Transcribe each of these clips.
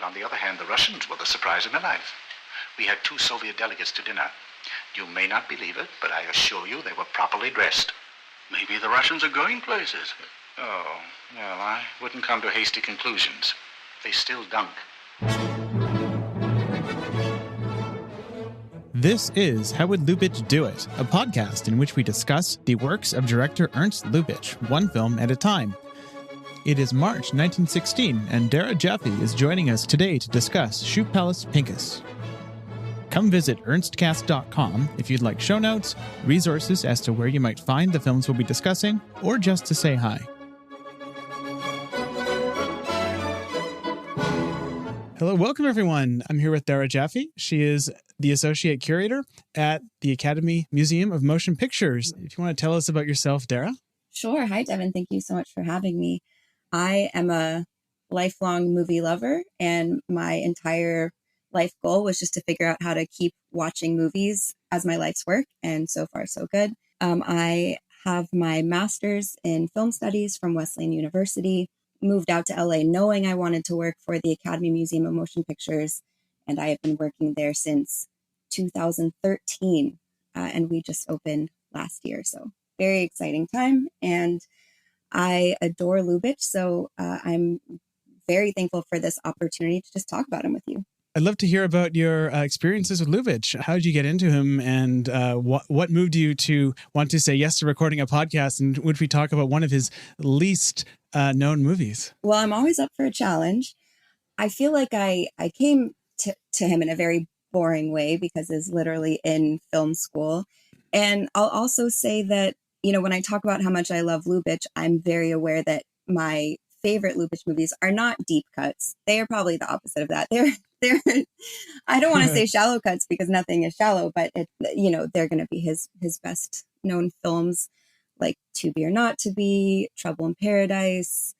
On the other hand, the Russians were the surprise of my life. We had 2 Soviet delegates to dinner. You may not believe it, but I assure you they were properly dressed. Maybe the Russians are going places. Oh, well, I wouldn't come to hasty conclusions. They still dunk. This is How Would Lubitsch Do It, a podcast in which we discuss the works of director Ernst Lubitsch, one film at a time. It is March 1916, and Dara Jaffe is joining us today to discuss SHOE Palace Pinkus. Come visit ernstcast.com if you'd like show notes, resources as to where you might find the films we'll be discussing, or just to say hi. Hello, welcome everyone. I'm here with Dara Jaffe. She is the Associate Curator at the Academy Museum of Motion Pictures. If you want to tell us about yourself, Dara? Sure. Hi, Devin. Thank you so much for having me. I am a lifelong movie lover, and my entire life goal was just to figure out how to keep watching movies as my life's work, and so far, so good. I have my master's in film studies from Wesleyan University, moved out to LA knowing I wanted to work for the Academy Museum of Motion Pictures, and I have been working there since 2013, and we just opened last year, so very exciting time, and I adore Lubitsch, so I'm very thankful for this opportunity to just talk about him with you. I'd love to hear about your experiences with Lubitsch. How did you get into him, and what moved you to want to say yes to recording a podcast in which we talk about one of his least known movies? Well, I'm always up for a challenge. I feel like I came to him in a very boring way because it's literally in film school. And I'll also say that, you know, when I talk about how much I love Lubitsch, I'm very aware that my favorite Lubitsch movies are not deep cuts. They are probably the opposite of that. They're I don't want to say shallow cuts because nothing is shallow, but they're going to be his best known films like To Be or Not to Be, Trouble in Paradise.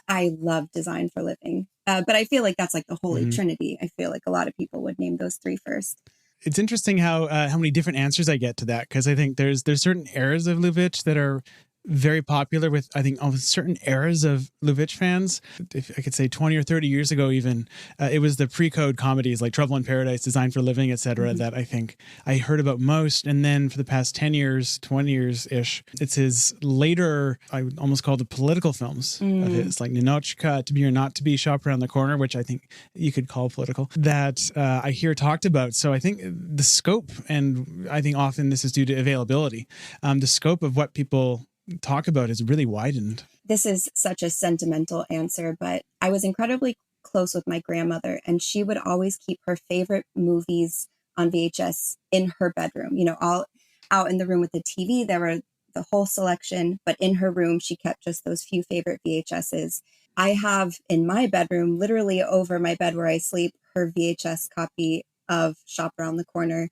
I love Design for Living, but I feel like that's like the holy trinity. I feel like a lot of people would name those 3 first. It's interesting how many different answers I get to that, because I think there's certain eras of Lubitsch that are very popular with, I think, certain eras of Lubitsch fans. If I could say 20 or 30 years ago even, it was the pre-code comedies like Trouble in Paradise, Design for Living, etc. that I think I heard about most. And then for the past 10 years, 20 years-ish, it's his later, I would almost call the political films of his, like Ninochka, To Be or Not to Be, Shop Around the Corner, which I think you could call political, that I hear talked about. So I think the scope, and I think often this is due to availability, the scope of what people talk about is really widened. This is such a sentimental answer, but I was incredibly close with my grandmother, and she would always keep her favorite movies on VHS in her bedroom. You know, all out in the room with the TV, there were the whole selection, but in her room, she kept just those few favorite VHSs. I have in my bedroom, literally over my bed where I sleep, her VHS copy of Shop Around the Corner.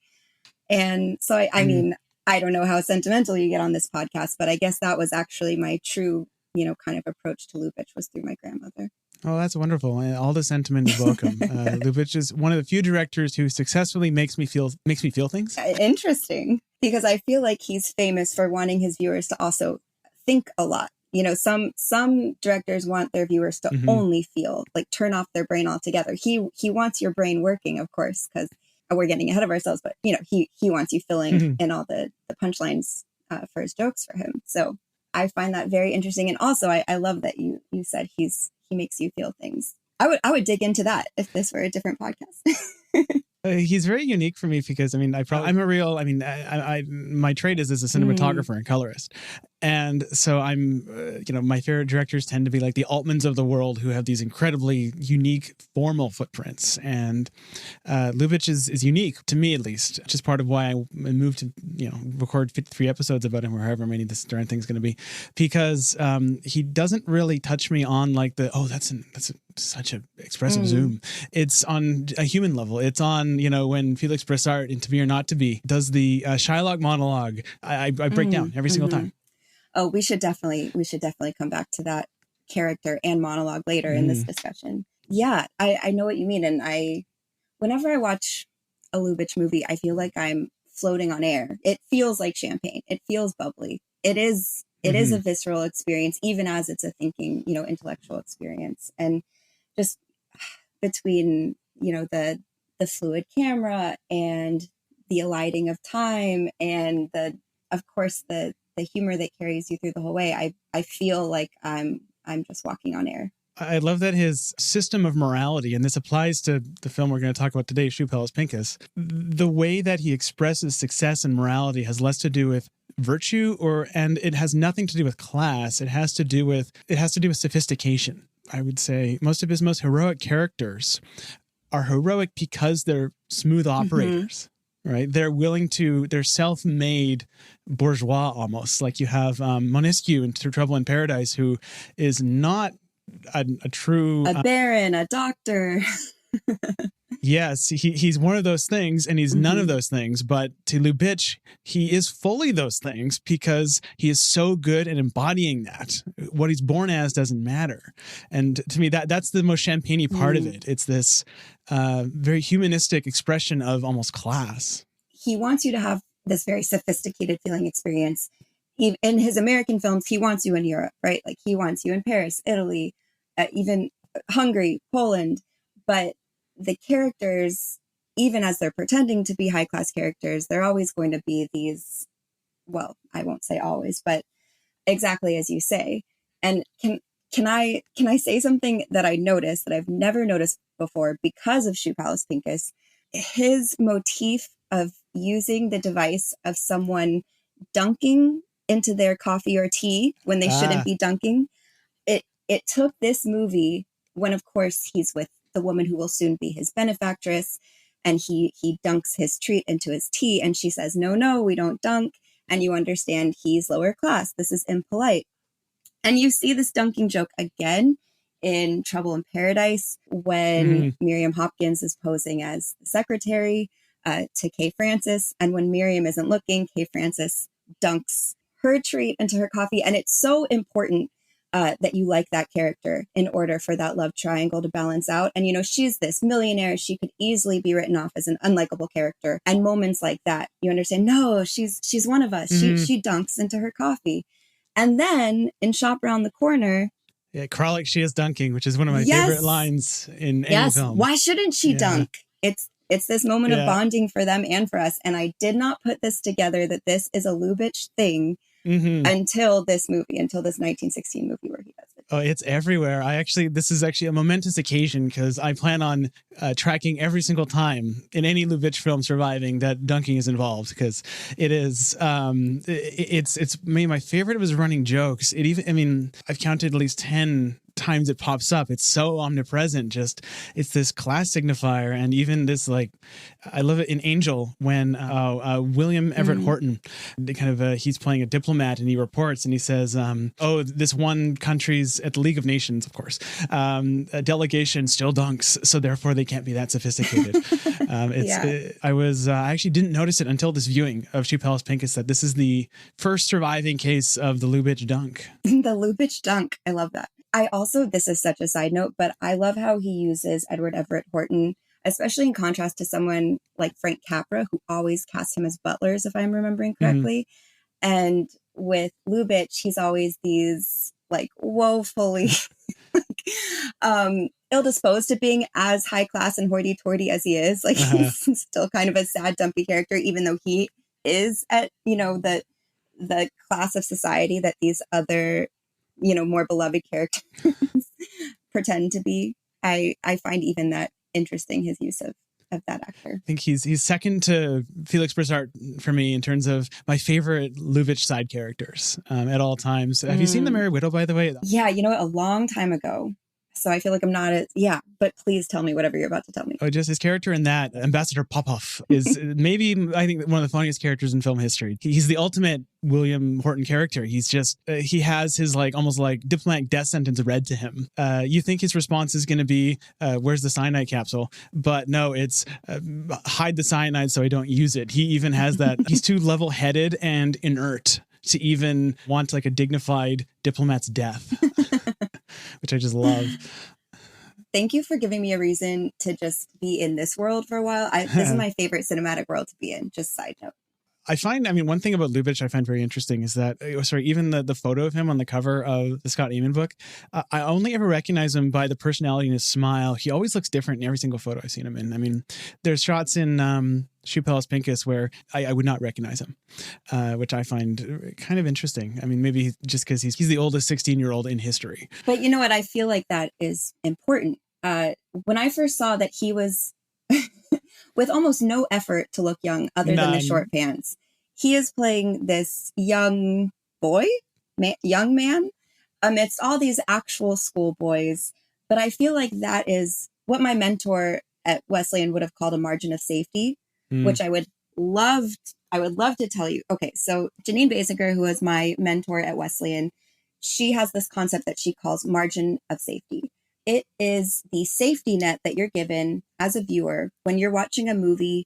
And so, I mean, I don't know how sentimental you get on this podcast, but I guess that was actually my true, kind of approach to Lubitsch was through my grandmother. Oh, that's wonderful. All the sentiment is welcome. Lubitsch is one of the few directors who successfully makes me feel things. Interesting, because I feel like he's famous for wanting his viewers to also think a lot. You know, some directors want their viewers to only feel, like turn off their brain altogether. He wants your brain working, of course, because we're getting ahead of ourselves, but he wants you filling in all the punchlines for his jokes for him. So I find that very interesting, and also I love that you said he makes you feel things. I would dig into that if this were a different podcast. He's very unique for me because my trade is as a cinematographer and colorist. And so I'm, my favorite directors tend to be like the Altmans of the world who have these incredibly unique formal footprints. And Lubitsch is unique to me, at least, which is part of why I moved to, record 53 episodes about him or however many this darn thing's going to be, because he doesn't really touch me on like that's such an expressive zoom. It's on a human level. It's on, when Felix Bressart in To Be or Not to Be does the Shylock monologue, I break down every single time. Oh, we should definitely come back to that character and monologue later in this discussion. Yeah, I know what you mean. And whenever I watch a Lubitsch movie, I feel like I'm floating on air. It feels like champagne. It feels bubbly. It is a visceral experience, even as it's a thinking, intellectual experience. And just between, the fluid camera and the alighting of time and of course the humor that carries you through the whole way. I feel like I'm just walking on air. I love that his system of morality, and this applies to the film we're going to talk about today, SHOE PALACE PINKUS, the way that he expresses success and morality has less to do with virtue and it has nothing to do with class. It has to do with sophistication. I would say most of his most heroic characters are heroic because they're smooth operators. Right. They're self-made bourgeois almost. Like you have Monesquieu in Trouble in Paradise, who is not a true... A baron, a doctor. Yes, he's one of those things, and he's none of those things. But to Lubitsch, he is fully those things because he is so good at embodying that. What he's born as doesn't matter. And to me, that's the most champagne-y part of it. It's this very humanistic expression of almost class. He wants you to have this very sophisticated feeling experience. In his American films, he wants you in Europe, right? Like he wants you in Paris, Italy, even Hungary, Poland. But the characters, even as they're pretending to be high-class characters, they're always going to be these, well, I won't say always, but exactly as you say. And can I say something that I noticed that I've never noticed before because of SHOE PALACE PINKUS? His motif of using the device of someone dunking into their coffee or tea when they shouldn't be dunking. It took this movie when, of course, he's with the woman who will soon be his benefactress, and he dunks his treat into his tea, and she says, no, we don't dunk. And you understand he's lower class. This is impolite. And you see this dunking joke again in Trouble in Paradise when Miriam Hopkins is posing as the secretary to Kay Francis. And when Miriam isn't looking, Kay Francis dunks her treat into her coffee. And it's so important that you like that character in order for that love triangle to balance out. And, she's this millionaire. She could easily be written off as an unlikable character. And moments like that, you understand, no, she's one of us. She dunks into her coffee. And then in Shop Around the Corner. Yeah, crawl like she is dunking, which is one of my favorite lines in any film. Why shouldn't she dunk? It's this moment of bonding for them and for us. And I did not put this together that this is a Lubitsch thing until this 1916 movie where he does it. Oh, it's everywhere. This is actually a momentous occasion because I plan on tracking every single time in any Lubitsch film surviving that dunking is involved, because it is, it's maybe my favorite of his running jokes. I've counted at least 10 times it pops up. It's so omnipresent. It's this class signifier. And even this, I love it in Angel when William Everett Horton, he's playing a diplomat and he reports and he says, this one country's at the League of Nations, of course, a delegation still dunks, so therefore they can't be that sophisticated. I actually didn't notice it until this viewing of SHOE PALACE PINKUS that this is the first surviving case of the Lubitsch dunk. The Lubitsch dunk. I love that. I also, this is such a side note, but I love how he uses Edward Everett Horton, especially in contrast to someone like Frank Capra, who always cast him as butlers, if I'm remembering correctly. And with Lubitsch, he's always these woefully ill-disposed to being as high class and hoity-toity as he is. He's still kind of a sad, dumpy character, even though he is at, the class of society that these other more beloved characters pretend to be. I find even that interesting, his use of that actor. I think he's second to Felix Brissart for me in terms of my favorite Lubitsch side characters at all times. Have you seen The Merry Widow, by the way? Yeah, a long time ago. So I feel like I'm not but please tell me whatever you're about to tell me. Oh, just his character in that, Ambassador Popov, is maybe, I think, one of the funniest characters in film history. He's the ultimate William Horton character. He's just, he has his almost diplomatic death sentence read to him. You think his response is going to be, where's the cyanide capsule? But no, it's hide the cyanide so I don't use it. He even has that. He's too level-headed and inert to even want a dignified diplomat's death. Which I just love. Thank you for giving me a reason to just be in this world for a while. This is my favorite cinematic world to be in, just side note. I find, one thing about Lubitsch I find very interesting is that, even the photo of him on the cover of the Scott Eamon book, I only ever recognize him by the personality and his smile. He always looks different in every single photo I've seen him in. There's shots in SHOE PALACE PINKUS where I would not recognize him, which I find kind of interesting. Maybe just because he's the oldest 16-year-old in history. But you know what? I feel like that is important. When I first saw that he was with almost no effort to look young other than the short pants, he is playing this young young man amidst all these actual schoolboys. But I feel like that is what my mentor at Wesleyan would have called a margin of safety, which I would love to tell you. Okay, so Janine Basinger, who was my mentor at Wesleyan, she has this concept that she calls margin of safety. It is the safety net that you're given as a viewer when you're watching a movie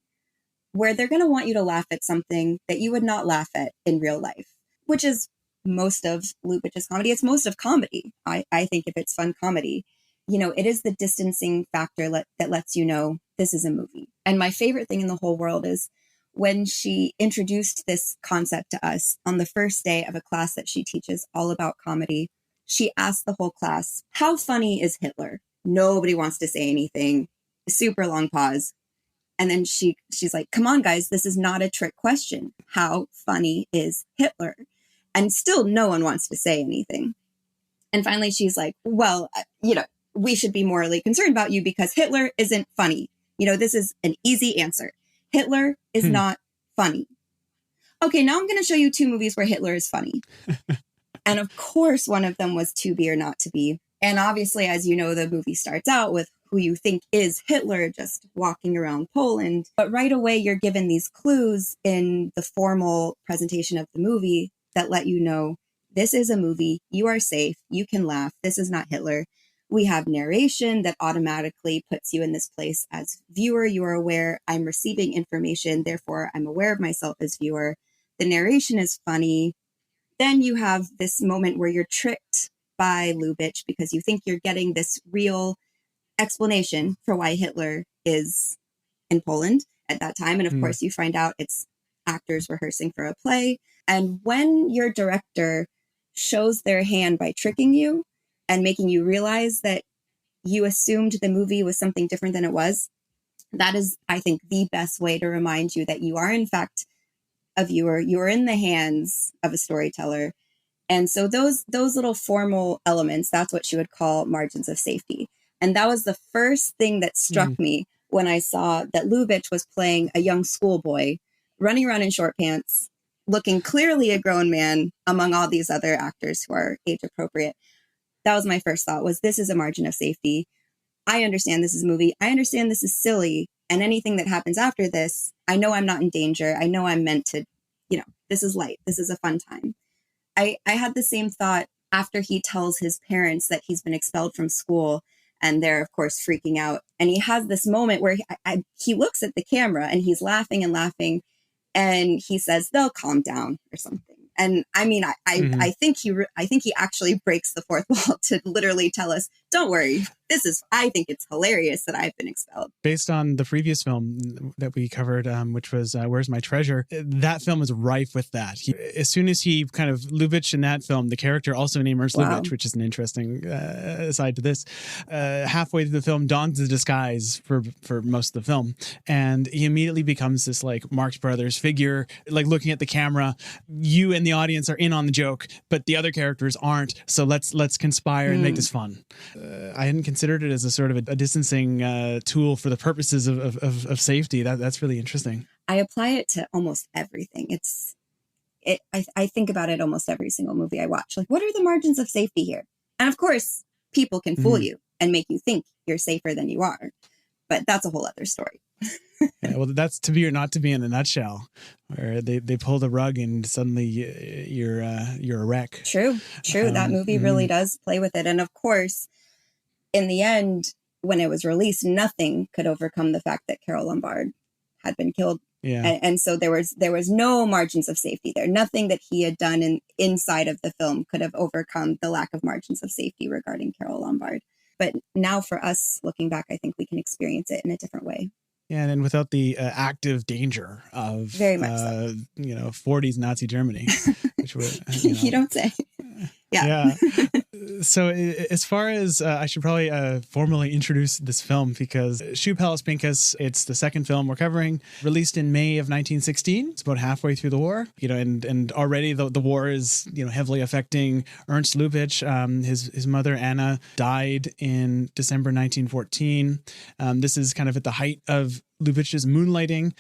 where they're going to want you to laugh at something that you would not laugh at in real life, which is most of Lubitsch's comedy. It's most of comedy. I think if it's fun comedy, it is the distancing factor that lets you know this is a movie. And my favorite thing in the whole world is when she introduced this concept to us on the first day of a class that she teaches all about comedy. She asked the whole class, how funny is Hitler? Nobody wants to say anything. Super long pause. And then she's like, come on, guys, this is not a trick question. How funny is Hitler? And still no one wants to say anything. And finally, she's like, well, we should be morally concerned about you because Hitler isn't funny. This is an easy answer. Hitler is not funny. Okay, now I'm going to show you 2 movies where Hitler is funny. And of course, one of them was To Be or Not to Be. And obviously, as you know, the movie starts out with who you think is Hitler just walking around Poland. But right away, you're given these clues in the formal presentation of the movie that let you know this is a movie. You are safe. You can laugh. This is not Hitler. We have narration that automatically puts you in this place as viewer. You are aware I'm receiving information. Therefore, I'm aware of myself as viewer. The narration is funny. Then you have this moment where you're tricked by Lubitsch because you think you're getting this real explanation for why Hitler is in Poland at that time. And of course, you find out it's actors rehearsing for a play. And when your director shows their hand by tricking you and making you realize that you assumed the movie was something different than it was, that is, I think, the best way to remind you that you are, in fact, a viewer. You are in the hands of a storyteller. And so those little formal elements, that's what she would call margins of safety. And that was the first thing that struck me when I saw that Lubitsch was playing a young schoolboy running around in short pants, looking clearly a grown man among all these other actors who are age appropriate. That was my first thought, was this is a margin of safety. I understand this is a movie. I understand this is silly. And anything that happens after this, I know I'm not in danger. I know I'm meant to, this is light. This is a fun time. I had the same thought after he tells his parents that he's been expelled from school, and they're, of course, freaking out. And he has this moment where he looks at the camera and he's laughing and laughing, and he says, they'll calm down or something. And I mean, I think he actually breaks the fourth wall to literally tell us, don't worry, I think it's hilarious that I've been expelled. Based on the previous film that we covered, which was Where's My Treasure, that film is rife with that. As soon as he kind of, Lubitsch in that film, the character also named Ernst Lubitsch, which is an interesting aside to this, halfway through the film dons the disguise for most of the film. And he immediately becomes this like Marx Brothers figure, like looking at the camera. You and the audience are in on the joke, but the other characters aren't. So let's conspire and make this fun. I hadn't considered it as a sort of a distancing tool for the purposes of safety. That's really interesting. I apply it to almost everything. I think about it almost every single movie I watch. Like, what are the margins of safety here? And of course, people can fool you and make you think you're safer than you are. But that's a whole other story. Yeah, well, that's To Be or Not to Be in a nutshell, where they pull the rug and suddenly you're a wreck. True. That movie really does play with it. And of course, in the end, when it was released, nothing could overcome the fact that Carole Lombard had been killed. Yeah. And so there was no margins of safety there. Nothing that he had done inside of the film could have overcome the lack of margins of safety regarding Carole Lombard. But now for us, looking back, I think we can experience it in a different way. Yeah, and then without the active danger of Very much so. 40s Nazi Germany, which were You don't say. Yeah. yeah. So as far as I should probably formally introduce this film, because SHOE Palace Pinkus, it's the second film we're covering, released in May of 1916. It's about halfway through the war, and already the war is heavily affecting Ernst Lubitsch. His mother Anna died in December 1914. This is kind of at the height of Lubitsch's moonlighting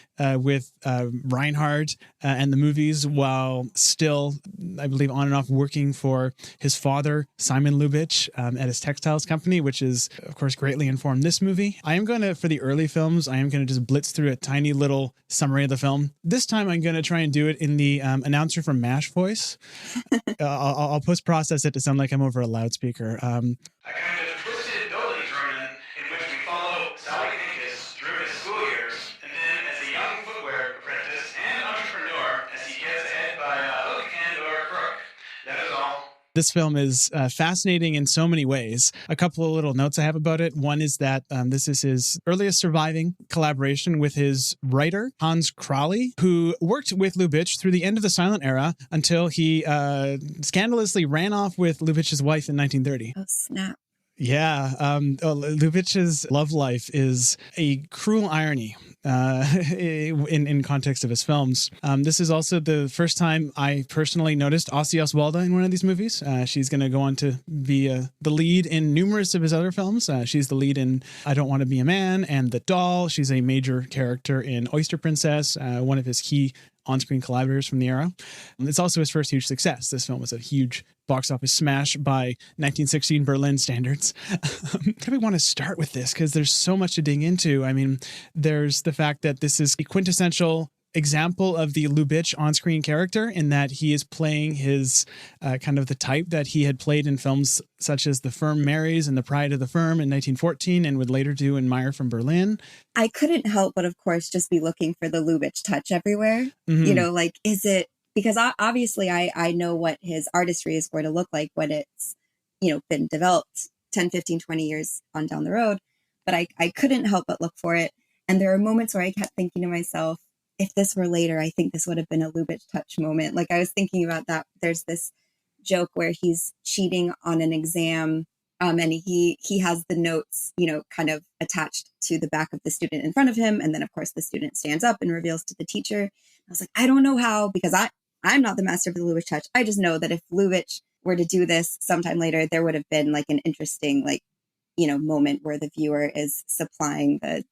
with Reinhardt and the movies, while still, I believe, on and off working for his father, Simon Lubitsch, at his textiles company, which is, of course, greatly informed this movie. I am going to, for the early films, I am going to just blitz through a tiny little summary of the film. This time, I'm going to try and do it in the announcer from MASH voice. I'll post-process it to sound like I'm over a loudspeaker. A kind of twisted building journey in which we follow Sally Pinkus through his school years, and then as a young footwear apprentice and entrepreneur as he gets ahead by a hook and or crook. That is all. This film is fascinating in so many ways. A couple of little notes I have about it. One is that this is his earliest surviving collaboration with his writer, Hans Crowley, who worked with Lubitsch through the end of the silent era until he scandalously ran off with Lubitsch's wife in 1930. Oh, snap. Yeah, Lubitsch's love life is a cruel irony in context of his films. This is also the first time I personally noticed Ossie Oswalda in one of these movies. She's going to go on to be the lead in numerous of his other films. She's the lead in I Don't Want to Be a Man and The Doll. She's a major character in Oyster Princess, one of his key on-screen collaborators from the era. It's also his first huge success. This film was a huge box office smash by 1916 Berlin standards. Do we want to start with this? Because there's so much to dig into. I mean, there's the fact that this is a quintessential example of the Lubitsch on-screen character in that he is playing his kind of the type that he had played in films such as The Firm Marries and The Pride of the Firm in 1914 and would later do in Meyer from Berlin. I couldn't help but, of course, just be looking for the Lubitsch touch everywhere. Mm-hmm. Is it, because obviously I know what his artistry is going to look like when it's, been developed 10, 15, 20 years on down the road, but I couldn't help but look for it. And there are moments where I kept thinking to myself, if this were later, I think this would have been a Lubitsch touch moment. Like I was thinking about that. There's this joke where he's cheating on an exam, and he has the notes, kind of attached to the back of the student in front of him. And then, of course, the student stands up and reveals to the teacher. I was like, I don't know how, because I'm not the master of the Lubitsch touch. I just know that if Lubitsch were to do this sometime later, there would have been like an interesting, moment where the viewer is supplying the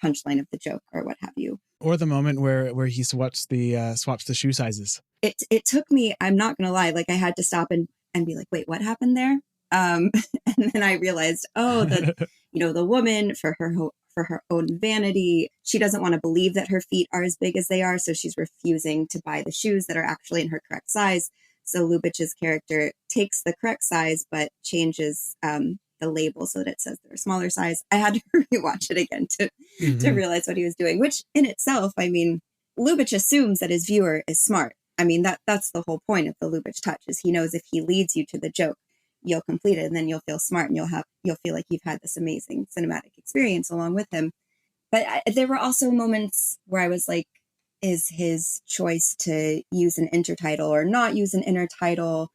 punchline of the joke or what have you. Or the moment where he swaps the shoe sizes. It took me, I'm not going to lie, like I had to stop and be like, wait, what happened there? And then I realized, the woman for her own vanity, she doesn't want to believe that her feet are as big as they are. So she's refusing to buy the shoes that are actually in her correct size. So Lubitsch's character takes the correct size, but changes the label so that it says they're a smaller size. I had to rewatch it again to realize what he was doing, which in itself, I mean, Lubitsch assumes that his viewer is smart. I mean, that's the whole point of the Lubitsch touch, is he knows if he leads you to the joke, you'll complete it and then you'll feel smart and you'll feel like you've had this amazing cinematic experience along with him. But there were also moments where I was like, is his choice to use an intertitle or not use an intertitle?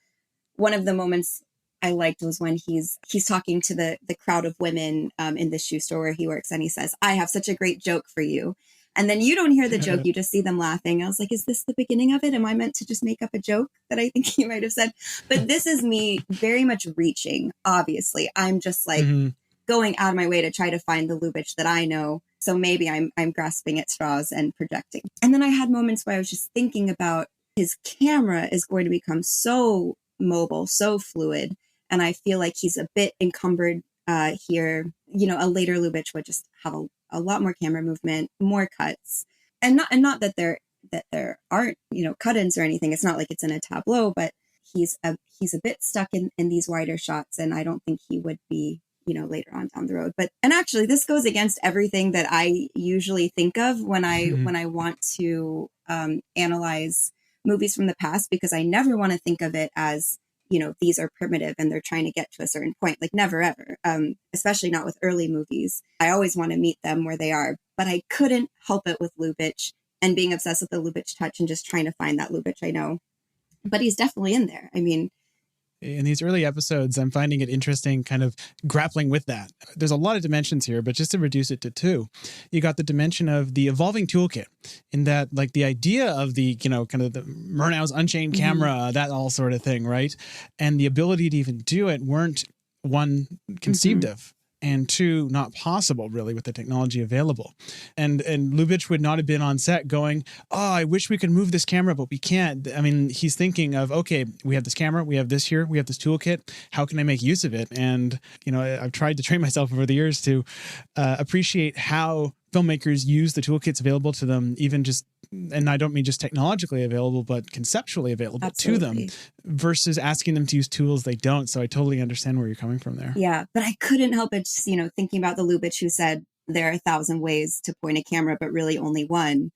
One of the moments I liked was when he's talking to the crowd of women in the shoe store where he works, and he says, I have such a great joke for you. And then you don't hear the joke, you just see them laughing. I was like, is this the beginning of it? Am I meant to just make up a joke that I think he might have said? But this is me very much reaching, obviously. I'm just like going out of my way to try to find the Lubitsch that I know. So maybe I'm grasping at straws and projecting. And then I had moments where I was just thinking about his camera is going to become so mobile, so fluid. And I feel like he's a bit encumbered here. A later Lubitsch would just have a lot more camera movement, more cuts, and not that there aren't cut-ins or anything. It's not like it's in a tableau, but he's a bit stuck in these wider shots, and I don't think he would be later on down the road. And actually, this goes against everything that I usually think of when I want to analyze movies from the past, because I never want to think of it as these are primitive and they're trying to get to a certain point. Like never, ever, especially not with early movies. I always want to meet them where they are, but I couldn't help it with Lubitsch and being obsessed with the Lubitsch touch and just trying to find that Lubitsch I know. But he's definitely in there. I mean, in these early episodes, I'm finding it interesting kind of grappling with that. There's a lot of dimensions here, but just to reduce it to two, you got the dimension of the evolving toolkit in that like the idea of the, kind of the Murnau's Unchained camera, that all sort of thing, right? And the ability to even do it weren't one conceived of. And two, not possible really with the technology available. And Lubitsch would not have been on set going, oh, I wish we could move this camera, but we can't. I mean, he's thinking of, okay, we have this camera, we have this here, we have this toolkit. How can I make use of it? And, I've tried to train myself over the years to appreciate how filmmakers use the toolkits available to them, even just, and I don't mean just technologically available, but conceptually available to them versus asking them to use tools they don't. So I totally understand where you're coming from there. Yeah, but I couldn't help it, just, thinking about the Lubitsch who said there are 1,000 ways to point a camera, but really only one.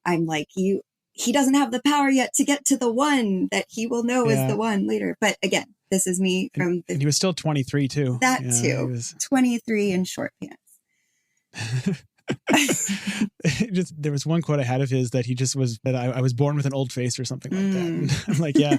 I'm like, he doesn't have the power yet to get to the one that he will know is the one later. But again, this is me from and he was still 23 too. That too. Was 23 in short pants. There was one quote I had of his that he just was that I was born with an old face or something like that. And I'm like, yeah,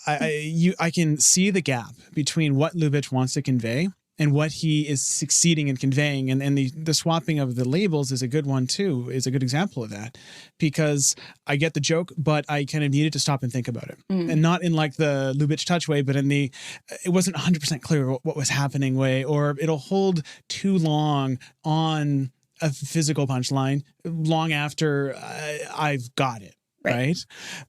I can see the gap between what Lubitsch wants to convey and what he is succeeding in conveying. And the swapping of the labels is a good one too, is a good example of that, because I get the joke, but I kind of needed to stop and think about it. And not in like the Lubitsch touch way, but in it wasn't 100% clear what was happening way, or it'll hold too long on a physical punchline long after I've got it. Right.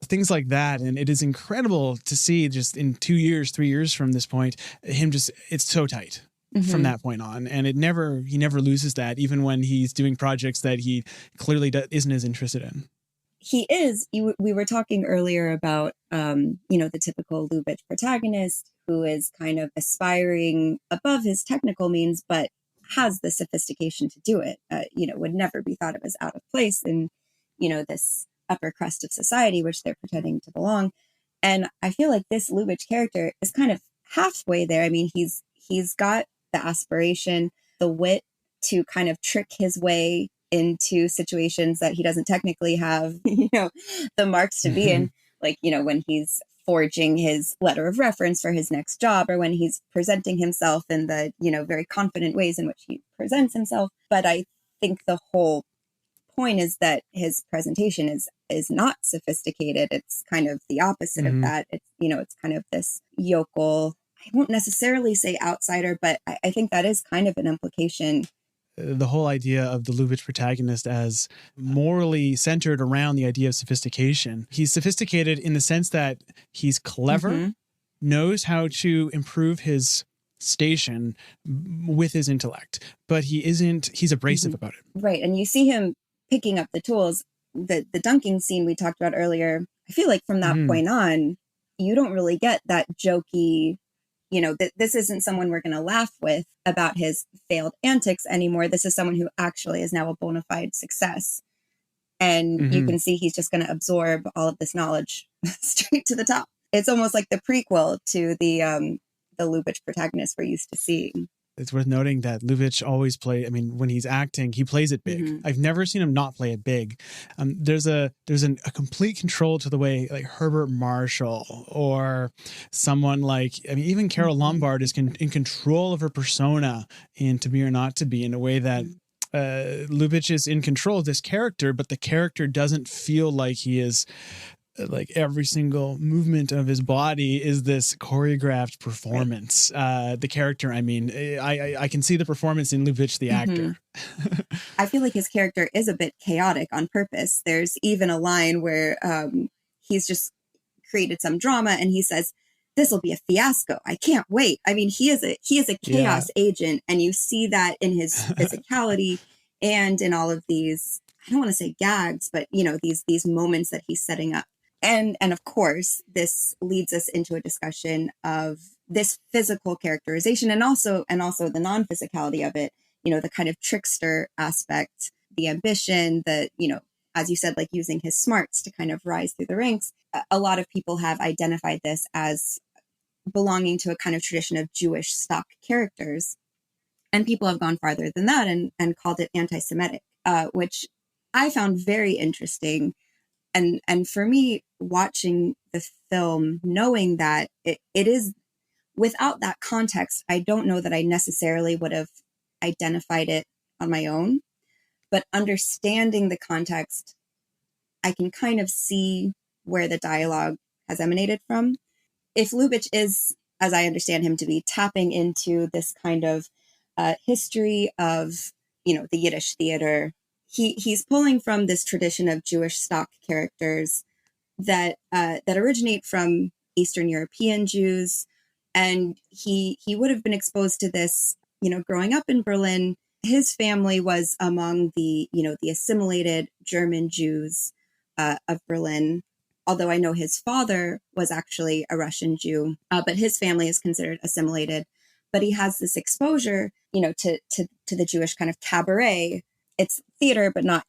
Things like that. And it is incredible to see just in 2 years, 3 years from this point, it's so tight. From that point on. And he never loses that, even when he's doing projects that he clearly isn't as interested in. He is. We were talking earlier about, the typical Lubitsch protagonist who is kind of aspiring above his technical means, but has the sophistication to do it, would never be thought of as out of place in, this upper crust of society, which they're pretending to belong. And I feel like this Lubitsch character is kind of halfway there. I mean, he's got the aspiration, the wit to kind of trick his way into situations that he doesn't technically have, the marks to be in. Like, when he's forging his letter of reference for his next job, or when he's presenting himself in the, very confident ways in which he presents himself. But I think the whole point is that his presentation is not sophisticated. It's kind of the opposite of that. It's, it's kind of this yokel, I won't necessarily say outsider, but I think that is kind of an implication. The whole idea of the Lubitsch protagonist as morally centered around the idea of sophistication. He's sophisticated in the sense that he's clever, knows how to improve his station with his intellect, but he's abrasive about it. Right. And you see him picking up the tools. The dunking scene we talked about earlier, I feel like from that point on, you don't really get that jokey, this isn't someone we're going to laugh with about his failed antics anymore. This is someone who actually is now a bona fide success. And you can see he's just going to absorb all of this knowledge straight to the top. It's almost like the prequel to the Lubitsch protagonist we're used to seeing. It's worth noting that Lubitsch always when he's acting, he plays it big. I've never seen him not play it big. There's a complete control to the way like Herbert Marshall or someone like, even Carole Lombard is in control of her persona in To Be or Not to Be in a way that Lubitsch is in control of this character, but the character doesn't feel like he is like every single movement of his body is this choreographed performance. The character, I can see the performance in Lubitsch, the actor. I feel like his character is a bit chaotic on purpose. There's even a line where he's just created some drama and he says, "This will be a fiasco. I can't wait." He is a chaos agent, and you see that in his physicality and in all of these, I don't want to say gags, but these moments that he's setting up. And of course, this leads us into a discussion of this physical characterization and also the non-physicality of it, the kind of trickster aspect, the ambition, the, as you said, like using his smarts to kind of rise through the ranks. A lot of people have identified this as belonging to a kind of tradition of Jewish stock characters. And people have gone farther than that and called it anti-Semitic, which I found very interesting. And for me, watching the film, knowing that it is, without that context, I don't know that I necessarily would have identified it on my own. But understanding the context, I can kind of see where the dialogue has emanated from. If Lubitsch is, as I understand him to be, tapping into this kind of history of, the Yiddish theater, he's pulling from this tradition of Jewish stock characters that originate from Eastern European Jews, and he would have been exposed to this, growing up in Berlin. His family was among the assimilated German Jews of Berlin. Although I know his father was actually a Russian Jew, but his family is considered assimilated. But he has this exposure, to the Jewish kind of cabaret. It's theater, but not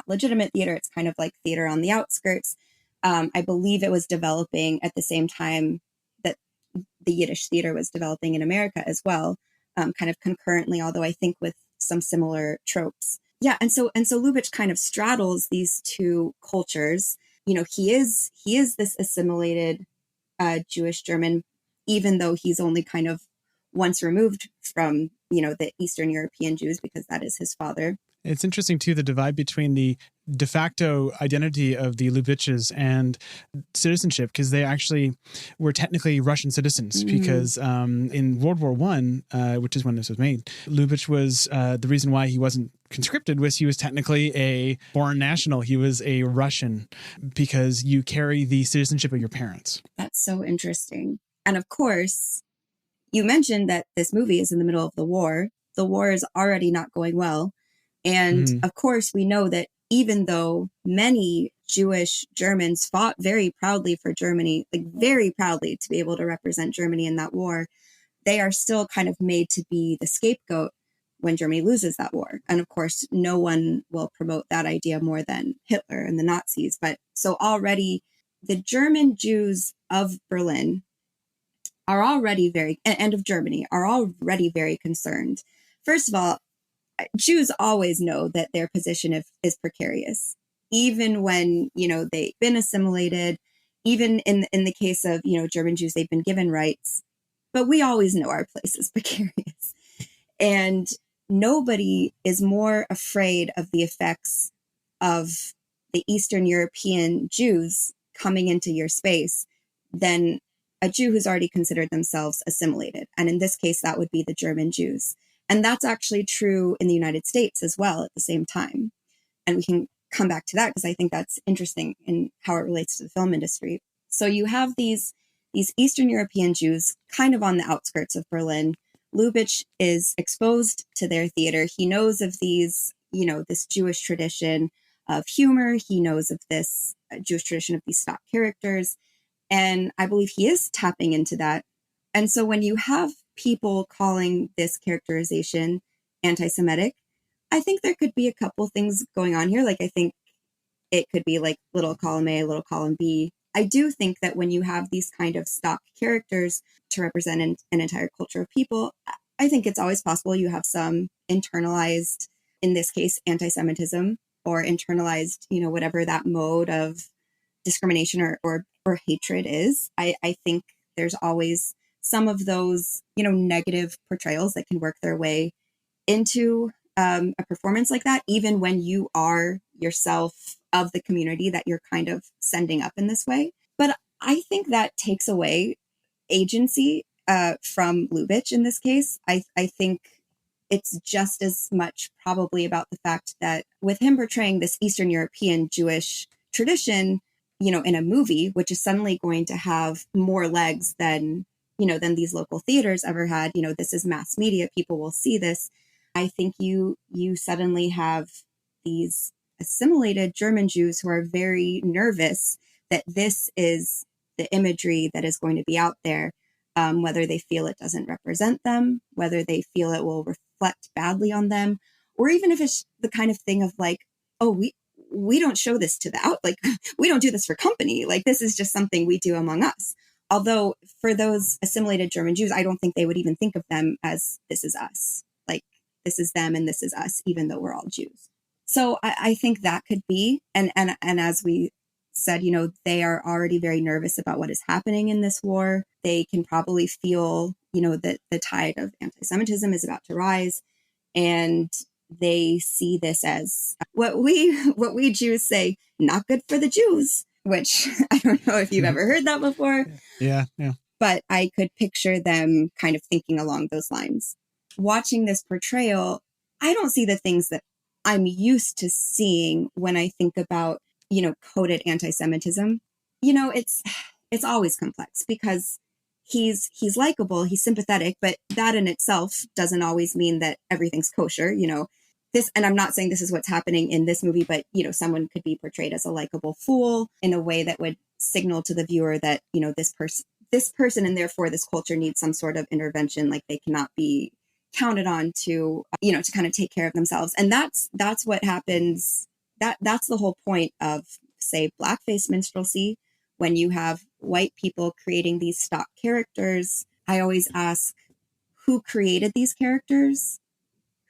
legitimate theater. It's kind of like theater on the outskirts. I believe it was developing at the same time that the Yiddish theater was developing in America as well, kind of concurrently, although I think with some similar tropes. Yeah, and so Lubitsch kind of straddles these two cultures. He is this assimilated Jewish German, even though he's only kind of once removed from, the Eastern European Jews, because that is his father. It's interesting, too, the divide between the de facto identity of the Lubitschs and citizenship, because they actually were technically Russian citizens, because in World War I, which is when this was made, Lubitsch was, the reason why he wasn't conscripted was he was technically a foreign national. He was a Russian, because you carry the citizenship of your parents. That's so interesting. And of course, you mentioned that this movie is in the middle of the war. The war is already not going well. And of course, we know that even though many Jewish Germans fought very proudly for Germany, like very proudly to be able to represent Germany in that war, they are still kind of made to be the scapegoat when Germany loses that war. And of course, no one will promote that idea more than Hitler and the Nazis. But so already the German Jews of Berlin are already and of Germany are already very concerned. First of all, Jews always know that their position is precarious, even when, they've been assimilated, even in the case of, German Jews, they've been given rights, but we always know our place is precarious. And nobody is more afraid of the effects of the Eastern European Jews coming into your space than a Jew who's already considered themselves assimilated. And in this case, that would be the German Jews. And that's actually true in the United States as well at the same time. And we can come back to that because I think that's interesting in how it relates to the film industry. So you have these Eastern European Jews kind of on the outskirts of Berlin. Lubitsch is exposed to their theater. He knows of these, this Jewish tradition of humor. He knows of this Jewish tradition of these stock characters. And I believe he is tapping into that. And so when you have people calling this characterization anti-Semitic, I think there could be a couple things going on here. Like, I think it could be like little column A, little column B. I do think that when you have these kind of stock characters to represent an entire culture of people, I think it's always possible you have some internalized, in this case, anti-Semitism, or internalized, whatever that mode of discrimination or hatred is. I think there's always some of those, negative portrayals that can work their way into a performance like that, even when you are yourself of the community that you're kind of sending up in this way. But I think that takes away agency from Lubitsch in this case. I think it's just as much probably about the fact that with him portraying this Eastern European Jewish tradition, in a movie, which is suddenly going to have more legs than these local theaters ever had, this is mass media, people will see this. I think you suddenly have these assimilated German Jews who are very nervous that this is the imagery that is going to be out there, whether they feel it doesn't represent them, whether they feel it will reflect badly on them, or even if it's the kind of thing of like, oh, we don't show this to the out, like we don't do this for company. Like this is just something we do among us. Although for those assimilated German Jews, I don't think they would even think of them as this is us. Like this is them and this is us, even though we're all Jews. So I think that could be, and as we said, you know, they are already very nervous about what is happening in this war. They can probably feel, you know, that the tide of anti-Semitism is about to rise, and they see this as what we Jews say, not good for the Jews, which I don't know if you've ever heard that before. Yeah. But I could picture them kind of thinking along those lines. Watching this portrayal, I don't see the things that I'm used to seeing when I think about, you know, coded anti-Semitism. You know, it's always complex because he's likable, he's sympathetic, but that in itself doesn't always mean that everything's kosher, you know. This, and I'm not saying this is what's happening in this movie, but, you know, someone could be portrayed as a likable fool in a way that would signal to the viewer that, you know, this person and therefore this culture needs some sort of intervention, like they cannot be counted on to, you know, to kind of take care of themselves. And that's what happens. That's the whole point of, say, blackface minstrelsy. When you have white people creating these stock characters, I always ask, who created these characters?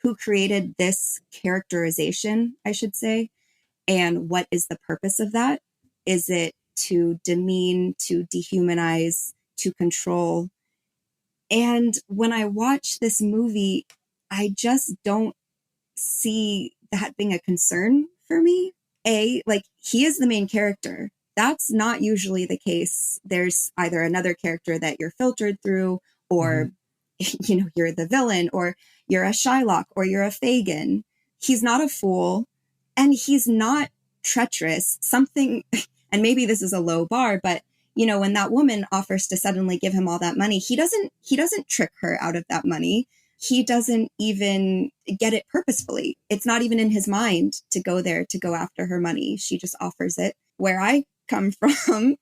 Who created this characterization, I should say? And what is the purpose of that? Is it to demean, to dehumanize, to control? And when I watch this movie, I just don't see that being a concern for me. Like, he is the main character. That's not usually the case. There's either another character that you're filtered through, or, you know, you're the villain, or you're a Shylock, or you're a Fagin. He's not a fool, and he's not treacherous. Something, and maybe this is a low bar, but, you know, when that woman offers to suddenly give him all that money, he doesn't trick her out of that money. He doesn't even get it purposefully. It's not even in his mind to go there to go after her money. She just offers it. Where I come from,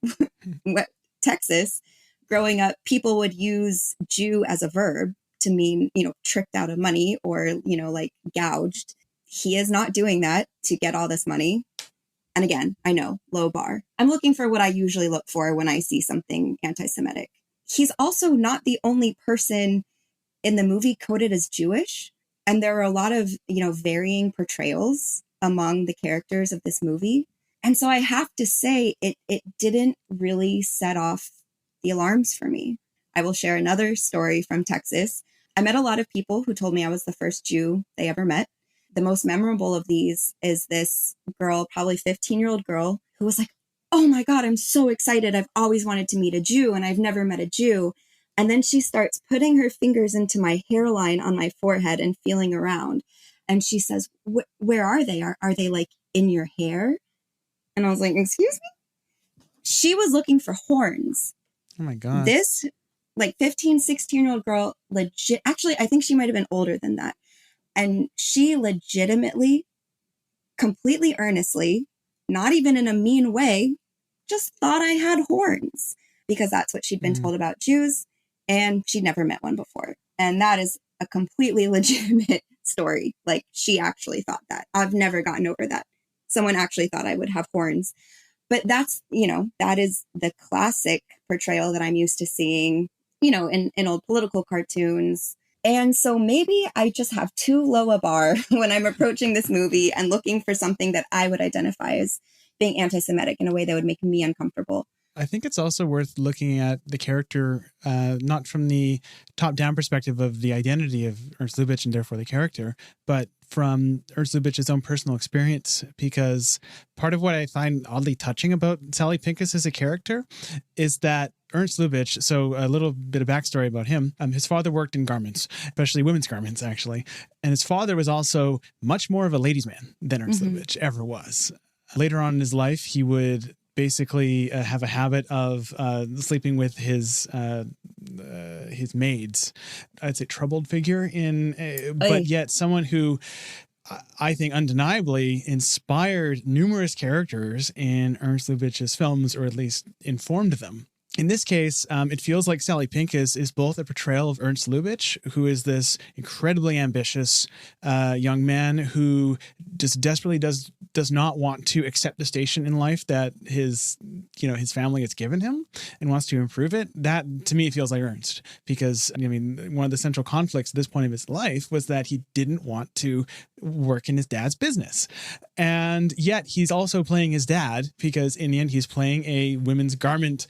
Texas, growing up, people would use Jew as a verb to mean, you know, tricked out of money or, you know, like gouged. He is not doing that to get all this money. And again, I know, low bar. I'm looking for what I usually look for when I see something anti-Semitic. He's also not the only person in the movie coded as Jewish. And there are a lot of, you know, varying portrayals among the characters of this movie. And so I have to say it didn't really set off the alarms for me. I will share another story from Texas. I met a lot of people who told me I was the first Jew they ever met. The most memorable of these is this girl, probably 15-year-old girl, who was like, oh my God, I'm so excited. I've always wanted to meet a Jew and I've never met a Jew. And then she starts putting her fingers into my hairline on my forehead and feeling around. And she says, where are they? Are they like in your hair? And I was like, excuse me? She was looking for horns. Oh my God. This like 15, 16-year-old girl, legit, actually, I think she might've been older than that. And she legitimately, completely earnestly, not even in a mean way, just thought I had horns because that's what she'd been told about Jews. And she'd never met one before. And that is a completely legitimate story. Like, she actually thought that. I've never gotten over that. Someone actually thought I would have horns. But that's, you know, that is the classic portrayal that I'm used to seeing, you know, in old political cartoons. And so maybe I just have too low a bar when I'm approaching this movie and looking for something that I would identify as being anti-Semitic in a way that would make me uncomfortable. I think it's also worth looking at the character, not from the top-down perspective of the identity of Ernst Lubitsch and therefore the character, but from Ernst Lubitsch's own personal experience, because part of what I find oddly touching about Sally Pinkus as a character is that Ernst Lubitsch, so a little bit of backstory about him, his father worked in garments, especially women's garments, actually. And his father was also much more of a ladies' man than Ernst Lubitsch ever was. Later on in his life, he would basically have a habit of sleeping with his maids. I'd say troubled figure but yet someone who I think undeniably inspired numerous characters in Ernst Lubitsch's films, or at least informed them. In this case, it feels like Sally Pinkus is both a portrayal of Ernst Lubitsch, who is this incredibly ambitious young man who just desperately does does not want to accept the station in life that his family has given him and wants to improve it. That to me feels like Ernst, because I mean, one of the central conflicts at this point of his life was that he didn't want to work in his dad's business. And yet he's also playing his dad, because in the end he's playing a women's garment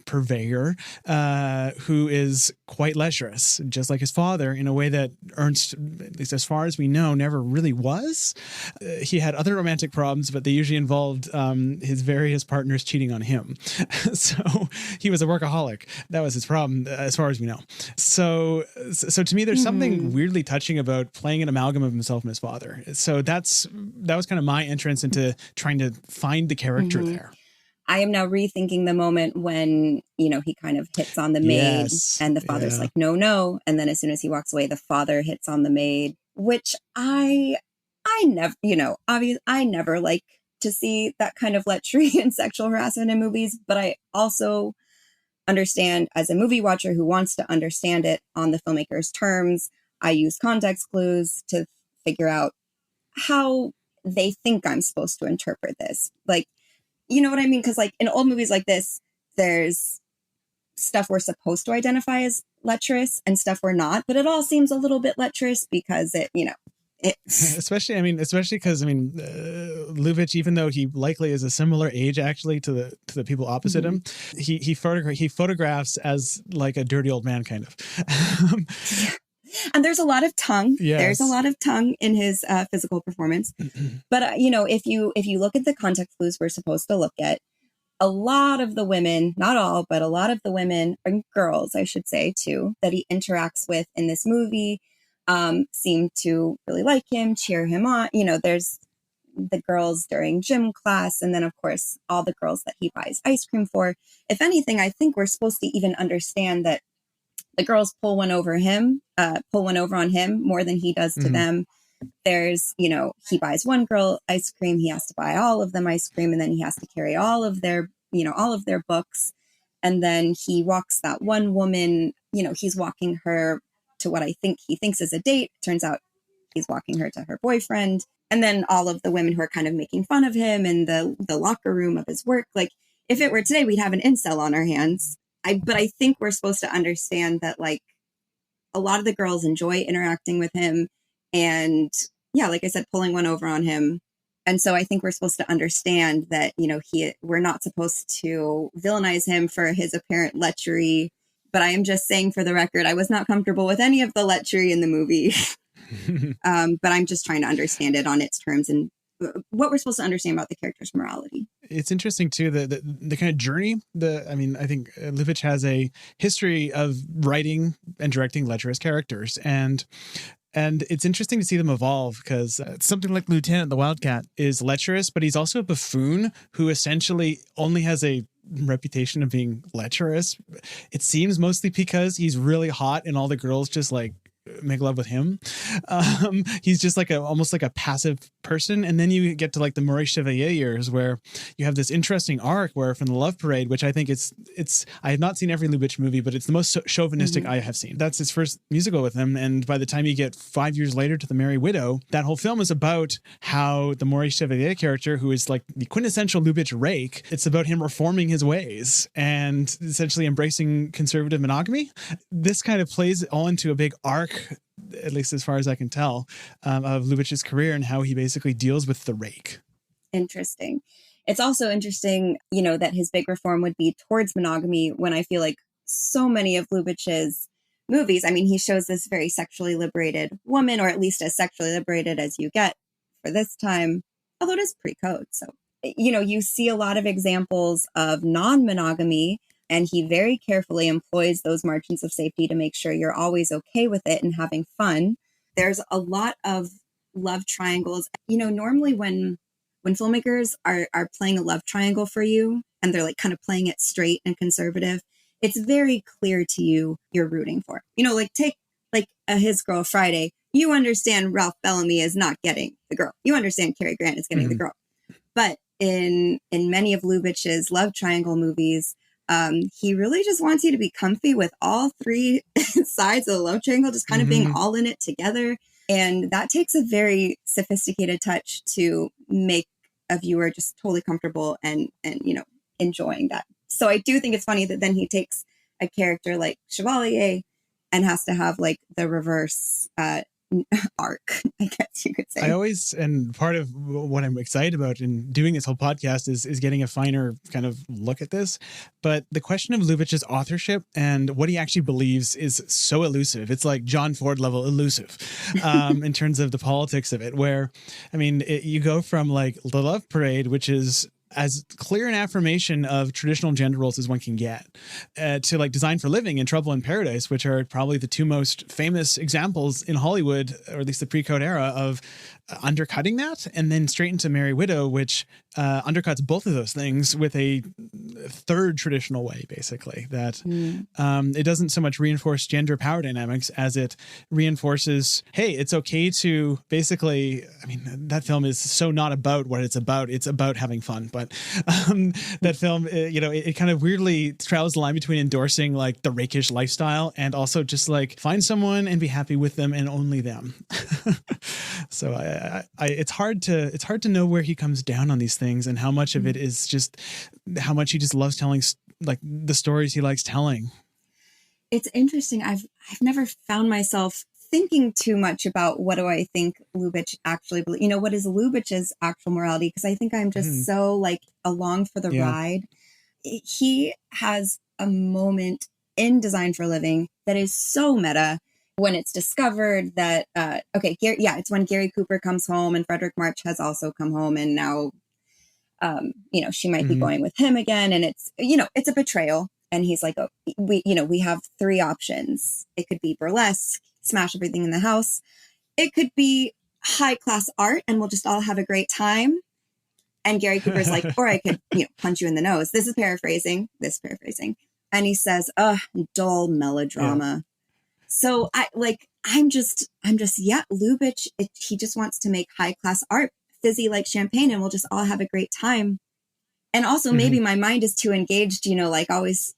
purveyor who is quite lecherous, just like his father, in a way that Ernst, at least as far as we know, never really was. He had other romantic problems, but they usually involved his various partners cheating on him. So he was a workaholic. That was his problem, as far as we know. So to me, there's something weirdly touching about playing an amalgam of himself and his father. So that was kind of my entrance into trying to find the character there. I am now rethinking the moment when, he kind of hits on the maid and the father's like, no. And then as soon as he walks away, the father hits on the maid, which I never, obviously I never like to see that kind of lechery and sexual harassment in movies. But I also understand, as a movie watcher who wants to understand it on the filmmaker's terms, I use context clues to figure out how they think I'm supposed to interpret this. Like, you know what I mean? Because like in old movies like this, there's stuff we're supposed to identify as lecherous and stuff we're not, but it all seems a little bit lecherous because especially because Lubitsch, even though he likely is a similar age actually to the people opposite him, he photographs as like a dirty old man kind of. And there's a lot of tongue. Yes. There's a lot of tongue in his physical performance. But, if you look at the context clues we're supposed to look at, a lot of the women, not all, but a lot of the women, and girls, I should say, too, that he interacts with in this movie seem to really like him, cheer him on. There's the girls during gym class. And then, of course, all the girls that he buys ice cream for. If anything, I think we're supposed to even understand that the girls pull one over on him more than he does to them. There's, he buys one girl ice cream. He has to buy all of them ice cream. And then he has to carry all of their books. And then he walks that one woman, he's walking her to what I think he thinks is a date. Turns out he's walking her to her boyfriend. And then all of the women who are kind of making fun of him in the locker room of his work. Like, if it were today, we'd have an incel on our hands. But I think we're supposed to understand that, like, a lot of the girls enjoy interacting with him. And yeah, like I said, pulling one over on him. And so I think we're supposed to understand that, we're not supposed to villainize him for his apparent lechery. But I am just saying, for the record, I was not comfortable with any of the lechery in the movie. But I'm just trying to understand it on its terms and what we're supposed to understand about the character's morality. It's interesting too, the kind of journey. I think Lubitsch has a history of writing and directing lecherous characters, and it's interesting to see them evolve, because something like Lieutenant the Wildcat is lecherous, but he's also a buffoon who essentially only has a reputation of being lecherous. It seems mostly because he's really hot and all the girls just like make love with him. He's just like almost like a passive person. And then you get to like the Maurice Chevalier years, where you have this interesting arc where from the Love Parade, which I think it's I have not seen every Lubitsch movie, but it's the most chauvinistic I have seen. That's his first musical with him. And by the time you get 5 years later to The Merry Widow, that whole film is about how the Maurice Chevalier character, who is like the quintessential Lubitsch rake, it's about him reforming his ways and essentially embracing conservative monogamy. This kind of plays all into a big arc, at least as far as I can tell, of Lubitsch's career and how he basically deals with the rake. Interesting. It's also interesting, that his big reform would be towards monogamy, when I feel like so many of Lubitsch's movies, he shows this very sexually liberated woman, or at least as sexually liberated as you get for this time, although it is pre-code. So, you see a lot of examples of non-monogamy, and he very carefully employs those margins of safety to make sure you're always okay with it and having fun. There's a lot of love triangles. Normally when filmmakers are playing a love triangle for you, and they're like kind of playing it straight and conservative, it's very clear to you you're rooting for. Like take like His Girl Friday. You understand Ralph Bellamy is not getting the girl. You understand Cary Grant is getting the girl. But in many of Lubitsch's love triangle movies, he really just wants you to be comfy with all three sides of the love triangle, just kind of being all in it together. And that takes a very sophisticated touch to make a viewer just totally comfortable and enjoying that. So I do think it's funny that then he takes a character like Chevalier and has to have like the reverse arc, I guess you could say. And part of what I'm excited about in doing this whole podcast is getting a finer kind of look at this. But the question of Lubitsch's authorship and what he actually believes is so elusive. It's like John Ford level elusive in terms of the politics of it, where, I mean, you go from like The Love Parade, which is as clear an affirmation of traditional gender roles as one can get, to like Design for Living and Trouble in Paradise, which are probably the two most famous examples in Hollywood, or at least the pre-code era, of undercutting that, and then straight into Merry Widow, which undercuts both of those things with a third traditional way, basically, that it doesn't so much reinforce gender power dynamics as it reinforces, hey, it's okay to basically, I mean, that film is so not about what it's about having fun. But that film, it kind of weirdly travels the line between endorsing like the rakish lifestyle and also just like find someone and be happy with them and only them. So it's hard to know where he comes down on these things and how much of it is just how much he just loves telling like the stories he likes telling. It's interesting. I've never found myself thinking too much about what do I think Lubitsch actually believes. What is Lubitsch's actual morality? Because I think I'm just so like along for the ride. He has a moment in Design for Living that is so meta when it's discovered that, it's when Gary Cooper comes home and Frederick March has also come home, and now, she might be going with him again. And it's, it's a betrayal. And he's like, we have three options. It could be burlesque, smash everything in the house. It could be high class art and we'll just all have a great time. And Gary Cooper's like, or I could, punch you in the nose. This is paraphrasing. And he says, dull melodrama. Yeah. So I'm just, Lubitsch, he just wants to make high class art, fizzy like champagne, and we'll just all have a great time. And also maybe my mind is too engaged, like always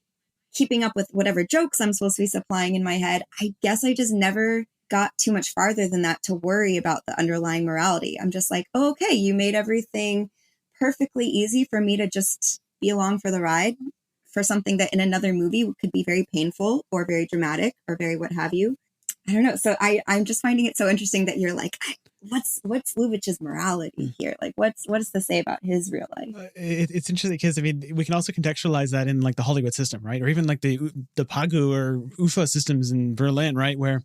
keeping up with whatever jokes I'm supposed to be supplying in my head. I guess I just never got too much farther than that to worry about the underlying morality. I'm just like, oh, okay, you made everything perfectly easy for me to just be along for the ride for something that in another movie could be very painful or very dramatic or very what have you. I don't know. So I'm just finding it so interesting that you're like, what's Lubitsch's morality here? Like, what does this say about his real life? It's interesting because, I mean, we can also contextualize that in like the Hollywood system, right? Or even like the Pagu or UFA systems in Berlin, right? Where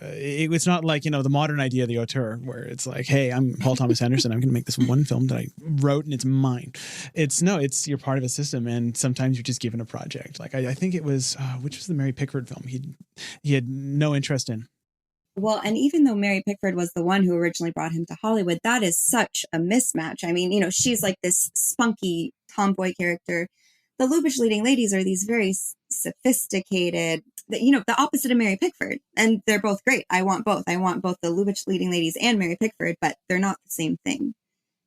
it's not like, the modern idea of the auteur, where it's like, hey, I'm Paul Thomas Anderson. I'm going to make this one film that I wrote and it's mine. It's you're part of a system, and sometimes you're just given a project. Like I think it was, which was the Mary Pickford film he had no interest in. Well, and even though Mary Pickford was the one who originally brought him to Hollywood, that is such a mismatch. I mean, she's like this spunky tomboy character. The Lubitsch leading ladies are these very sophisticated, the opposite of Mary Pickford. And they're both great. I want both. I want both the Lubitsch leading ladies and Mary Pickford, but they're not the same thing.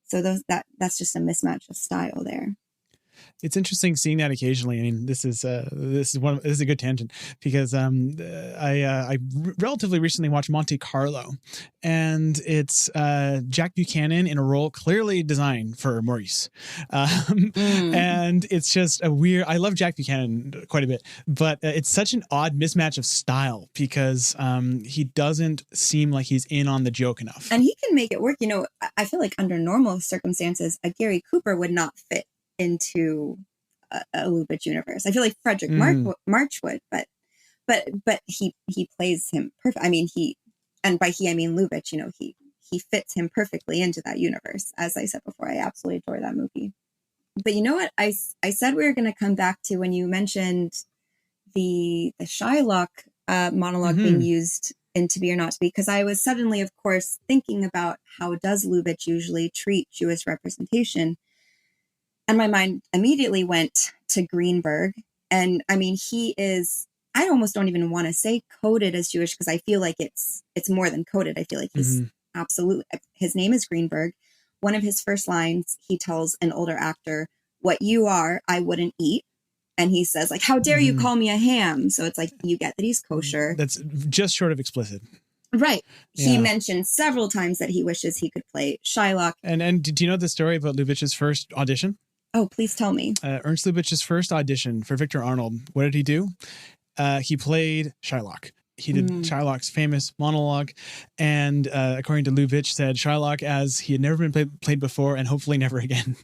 So that's just a mismatch of style there. It's interesting seeing that occasionally. I mean, this is a good tangent because I relatively recently watched Monte Carlo, and it's Jack Buchanan in a role clearly designed for Maurice, and it's just a weird. I love Jack Buchanan quite a bit, but it's such an odd mismatch of style because he doesn't seem like he's in on the joke enough, and he can make it work. I feel like under normal circumstances, a Gary Cooper would not fit into a Lubitsch universe. I feel like Frederick March would, but he plays him perfect. I mean, by he I mean Lubitsch. He fits him perfectly into that universe. As I said before, I absolutely adore that movie. But you know what? I said we were going to come back to when you mentioned the Shylock monologue being used in To Be or Not to Be, because I was suddenly, of course, thinking about how does Lubitsch usually treat Jewish representation. And my mind immediately went to Greenberg. And I mean, he is, I almost don't even want to say coded as Jewish because I feel like it's more than coded. I feel like he's absolutely, his name is Greenberg. One of his first lines, he tells an older actor, "What you are, I wouldn't eat." And he says, like, "How dare you call me a ham?" So it's like, you get that he's kosher. That's just short of explicit. Right. He Yeah. mentioned several times that he wishes he could play Shylock. And do you know the story about Lubitsch's first audition? Oh, please tell me. Ernst Lubitsch's first audition for Victor Arnold. What did he do? He played Shylock. He did Shylock's famous monologue, and according to Lubitsch, said Shylock as he had never been played before, and hopefully never again.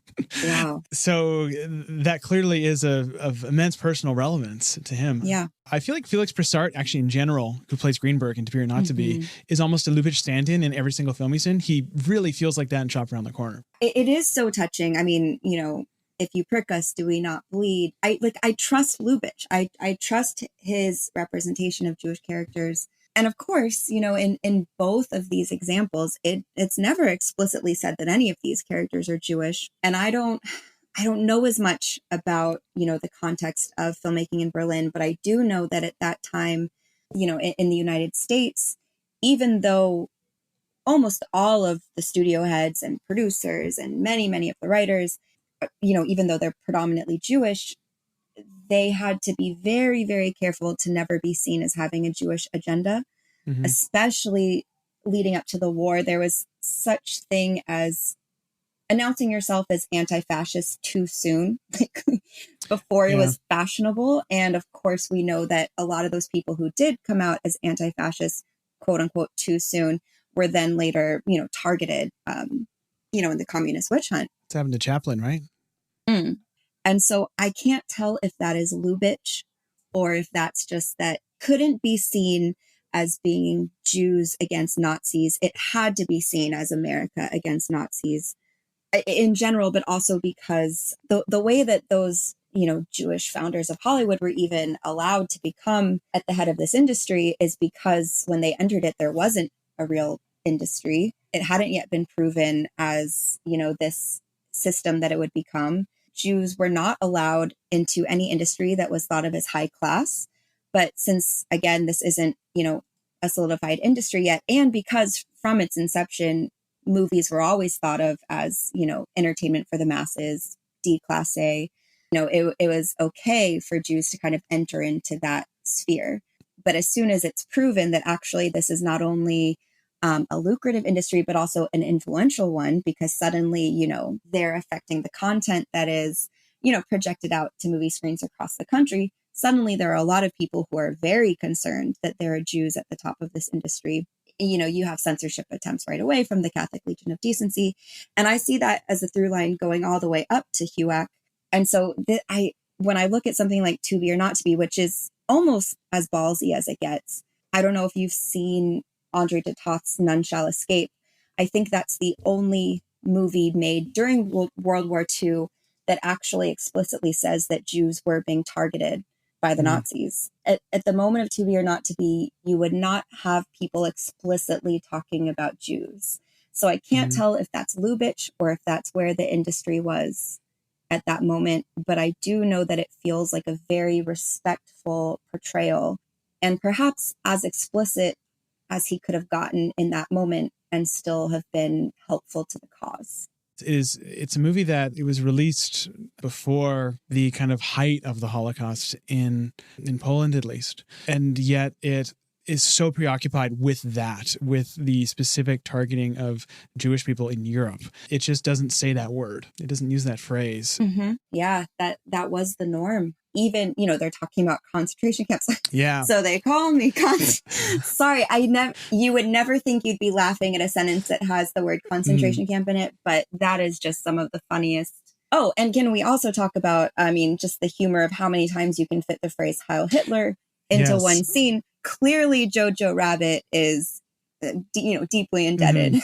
Wow. So that clearly is of immense personal relevance to him. Yeah. I feel like Felix Broussard, actually in general, who plays Greenberg in To Be or Not to Be, is almost a Lubitsch stand-in in every single film he's in. He really feels like that in Shop Around the Corner. It is so touching. I mean, if you prick us, do we not bleed? I trust Lubitsch. I trust his representation of Jewish characters. And of course, in both of these examples, it's never explicitly said that any of these characters are Jewish. And I don't know as much about, the context of filmmaking in Berlin, but I do know that at that time, in the United States, even though almost all of the studio heads and producers and many, many of the writers, even though they're predominantly Jewish, they had to be very, very careful to never be seen as having a Jewish agenda, especially leading up to the war. There was such thing as announcing yourself as anti-fascist too soon, before it was fashionable. And of course, we know that a lot of those people who did come out as anti-fascist, quote unquote, too soon, were then later, targeted, in the communist witch hunt. It's happened to Chaplin, right? And so I can't tell if that is Lubitsch or if that's just that couldn't be seen as being Jews against Nazis. It had to be seen as America against Nazis in general, but also because the way that those, Jewish founders of Hollywood were even allowed to become at the head of this industry is because when they entered it, there wasn't a real industry. It hadn't yet been proven as, this system that it would become. Jews were not allowed into any industry that was thought of as high class. But since, again, this isn't, a solidified industry yet, and because from its inception, movies were always thought of as, entertainment for the masses, déclassé, it was okay for Jews to kind of enter into that sphere. But as soon as it's proven that actually this is not only a lucrative industry, but also an influential one, because suddenly, they're affecting the content that is, projected out to movie screens across the country. Suddenly, there are a lot of people who are very concerned that there are Jews at the top of this industry. You have censorship attempts right away from the Catholic Legion of Decency. And I see that as a through line going all the way up to HUAC. And so when I look at something like To Be or Not to Be, which is almost as ballsy as it gets, I don't know if you've seen Andre de Toth's None Shall Escape. I think that's the only movie made during World War II that actually explicitly says that Jews were being targeted by the Nazis. At the moment of To Be or Not to Be, you would not have people explicitly talking about Jews. So I can't tell if that's Lubitsch or if that's where the industry was at that moment. But I do know that it feels like a very respectful portrayal, and perhaps as explicit as he could have gotten in that moment and still have been helpful to the cause. It's a movie that it was released before the kind of height of the Holocaust in Poland, at least. And yet it is so preoccupied with the specific targeting of Jewish people in Europe. It just doesn't say that word. It doesn't use that phrase. Yeah, that was the norm. Even, they're talking about concentration camps. Yeah. So they call me sorry, you would never think you'd be laughing at a sentence that has the word concentration camp in it, but that is just some of the funniest. Oh, and can we also talk about, just the humor of how many times you can fit the phrase Heil Hitler into one scene. Clearly, Jojo Rabbit is, deeply indebted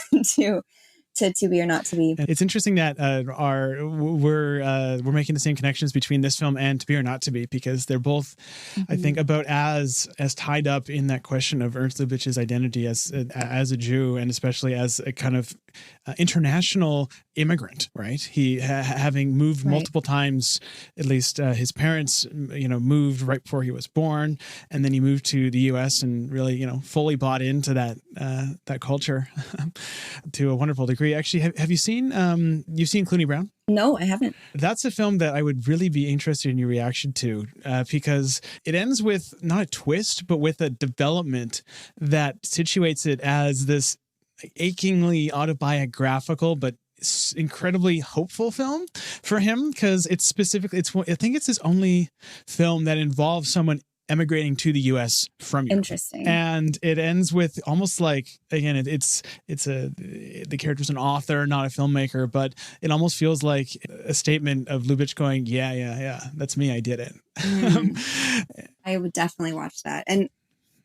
to Be or Not to Be. It's interesting that we're making the same connections between this film and To Be or Not to Be, because they're both, I think, about as tied up in that question of Ernst Lubitsch's identity as a Jew, and especially as a kind of international immigrant, right? He having moved multiple times, at least his parents, moved right before he was born, and then he moved to the U.S. and really, fully bought into that culture to a wonderful degree. agree. Actually, have you seen you've seen Clooney Brown? No, I haven't. That's a film that I would really be interested in your reaction to, because it ends with not a twist, but with a development that situates it as this achingly autobiographical, but incredibly hopeful film for him, because it's specifically, I think it's his only film that involves someone emigrating to the U.S. from Europe. Interesting. And it ends with almost like, again, the character's an author, not a filmmaker, but it almost feels like a statement of Lubitsch going, yeah, that's me, I did it. I would definitely watch that. And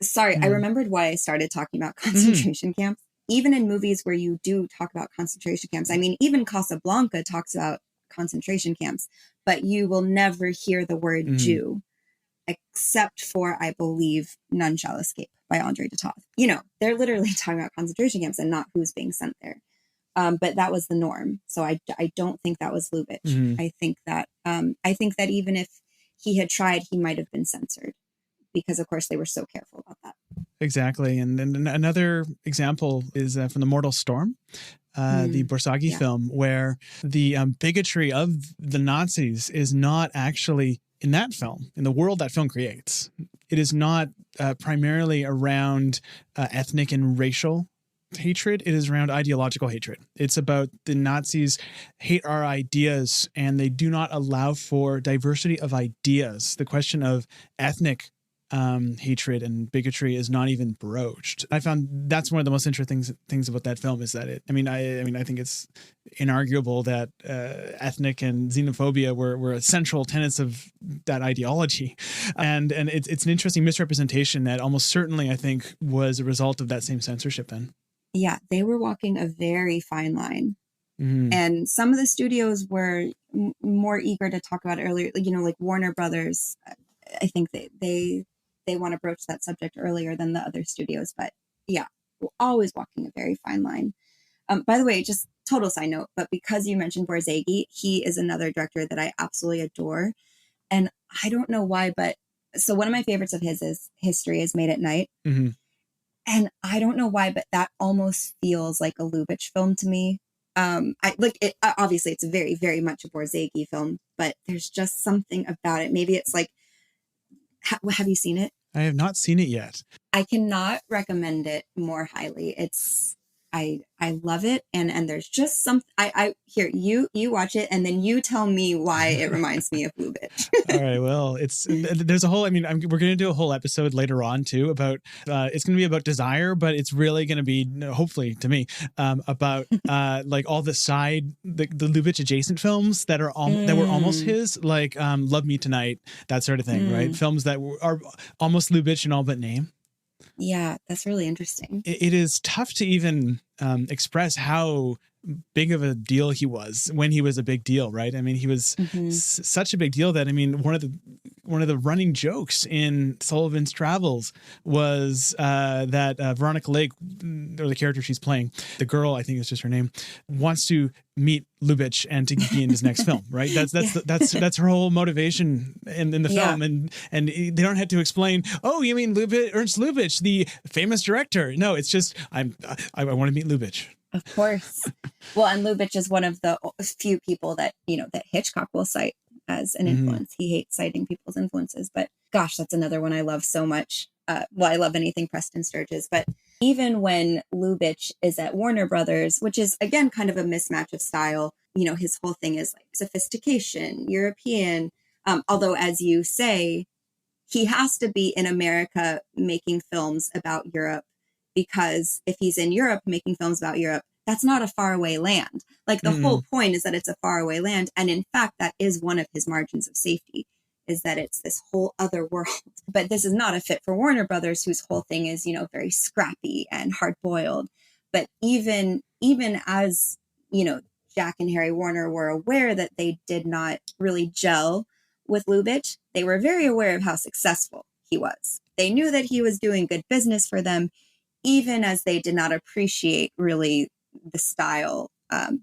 sorry, I remembered why I started talking about concentration camps. Even in movies where you do talk about concentration camps, I mean, even Casablanca talks about concentration camps, but you will never hear the word Jew, except for, I believe, None Shall Escape by Andre de Toth. You know, they're literally talking about concentration camps and not who's being sent there. But that was the norm. So I don't think that was Lubitsch. I think that even if he had tried, he might have been censored, because of course they were so careful about that. Exactly. And then another example is from The Mortal Storm, the Borsagi film, where the bigotry of the Nazis is not actually in that film, in the world that film creates. It is not primarily around ethnic and racial hatred. It is around ideological hatred. It's about the Nazis hate our ideas, and they do not allow for diversity of ideas. The question of ethnic hatred and bigotry is not even broached. I found that's one of the most interesting things about that film, is that I think it's inarguable that ethnic and xenophobia were central tenets of that ideology, and it's an interesting misrepresentation that almost certainly, I think, was a result of that same censorship then. Yeah, they were walking a very fine line. And some of the studios were more eager to talk about it earlier, like Warner Brothers. I think they want to broach that subject earlier than the other studios, but yeah, we're always walking a very fine line. By the way, just total side note, but because you mentioned Borzage, he is another director that I absolutely adore. And I don't know why, but so one of my favorites of his is History is Made at Night. And I don't know why, but that almost feels like a Lubitsch film to me. Obviously it's very, very much a Borzage film, but there's just something about it. Maybe it's like, have you seen it? I have not seen it yet. I cannot recommend it more highly. I love it. And there's just some, here, you watch it and then you tell me why it reminds me of Lubitsch. All right. Well, there's a whole, we're going to do a whole episode later on too about, it's going to be about desire, but it's really going to be, hopefully to me, about like all the Lubitsch adjacent films that are that were almost his, like Love Me Tonight, that sort of thing, right? Films that are almost Lubitsch in all but name. Yeah, that's really interesting. It is tough to even express how big of a deal he was when he was a big deal, right? I mean, he was such a big deal that, one of the running jokes in Sullivan's Travels was that Veronica Lake, or the character she's playing, the girl, I think it's just her name, wants to meet Lubitsch and to be in his next film, right? That's her whole motivation in the film, and they don't have to explain. Oh, you mean Ernst Lubitsch, the famous director? No, it's just I want to meet Lubitsch. Of course. Well, and Lubitsch is one of the few people that that Hitchcock will cite as an influence. He hates citing people's influences, but gosh, that's another one I love so much. I love anything Preston Sturges, but even when Lubitsch is at Warner Brothers, which is again kind of a mismatch of style, his whole thing is like sophistication, European. Although, as you say, he has to be in America making films about Europe, because if he's in Europe making films about Europe, that's not a faraway land. Like the whole point is that it's a faraway land. And in fact, that is one of his margins of safety, is that it's this whole other world. But this is not a fit for Warner Brothers, whose whole thing is, very scrappy and hard boiled. But even as, Jack and Harry Warner were aware that they did not really gel with Lubitsch, they were very aware of how successful he was. They knew that he was doing good business for them, even as they did not appreciate really the style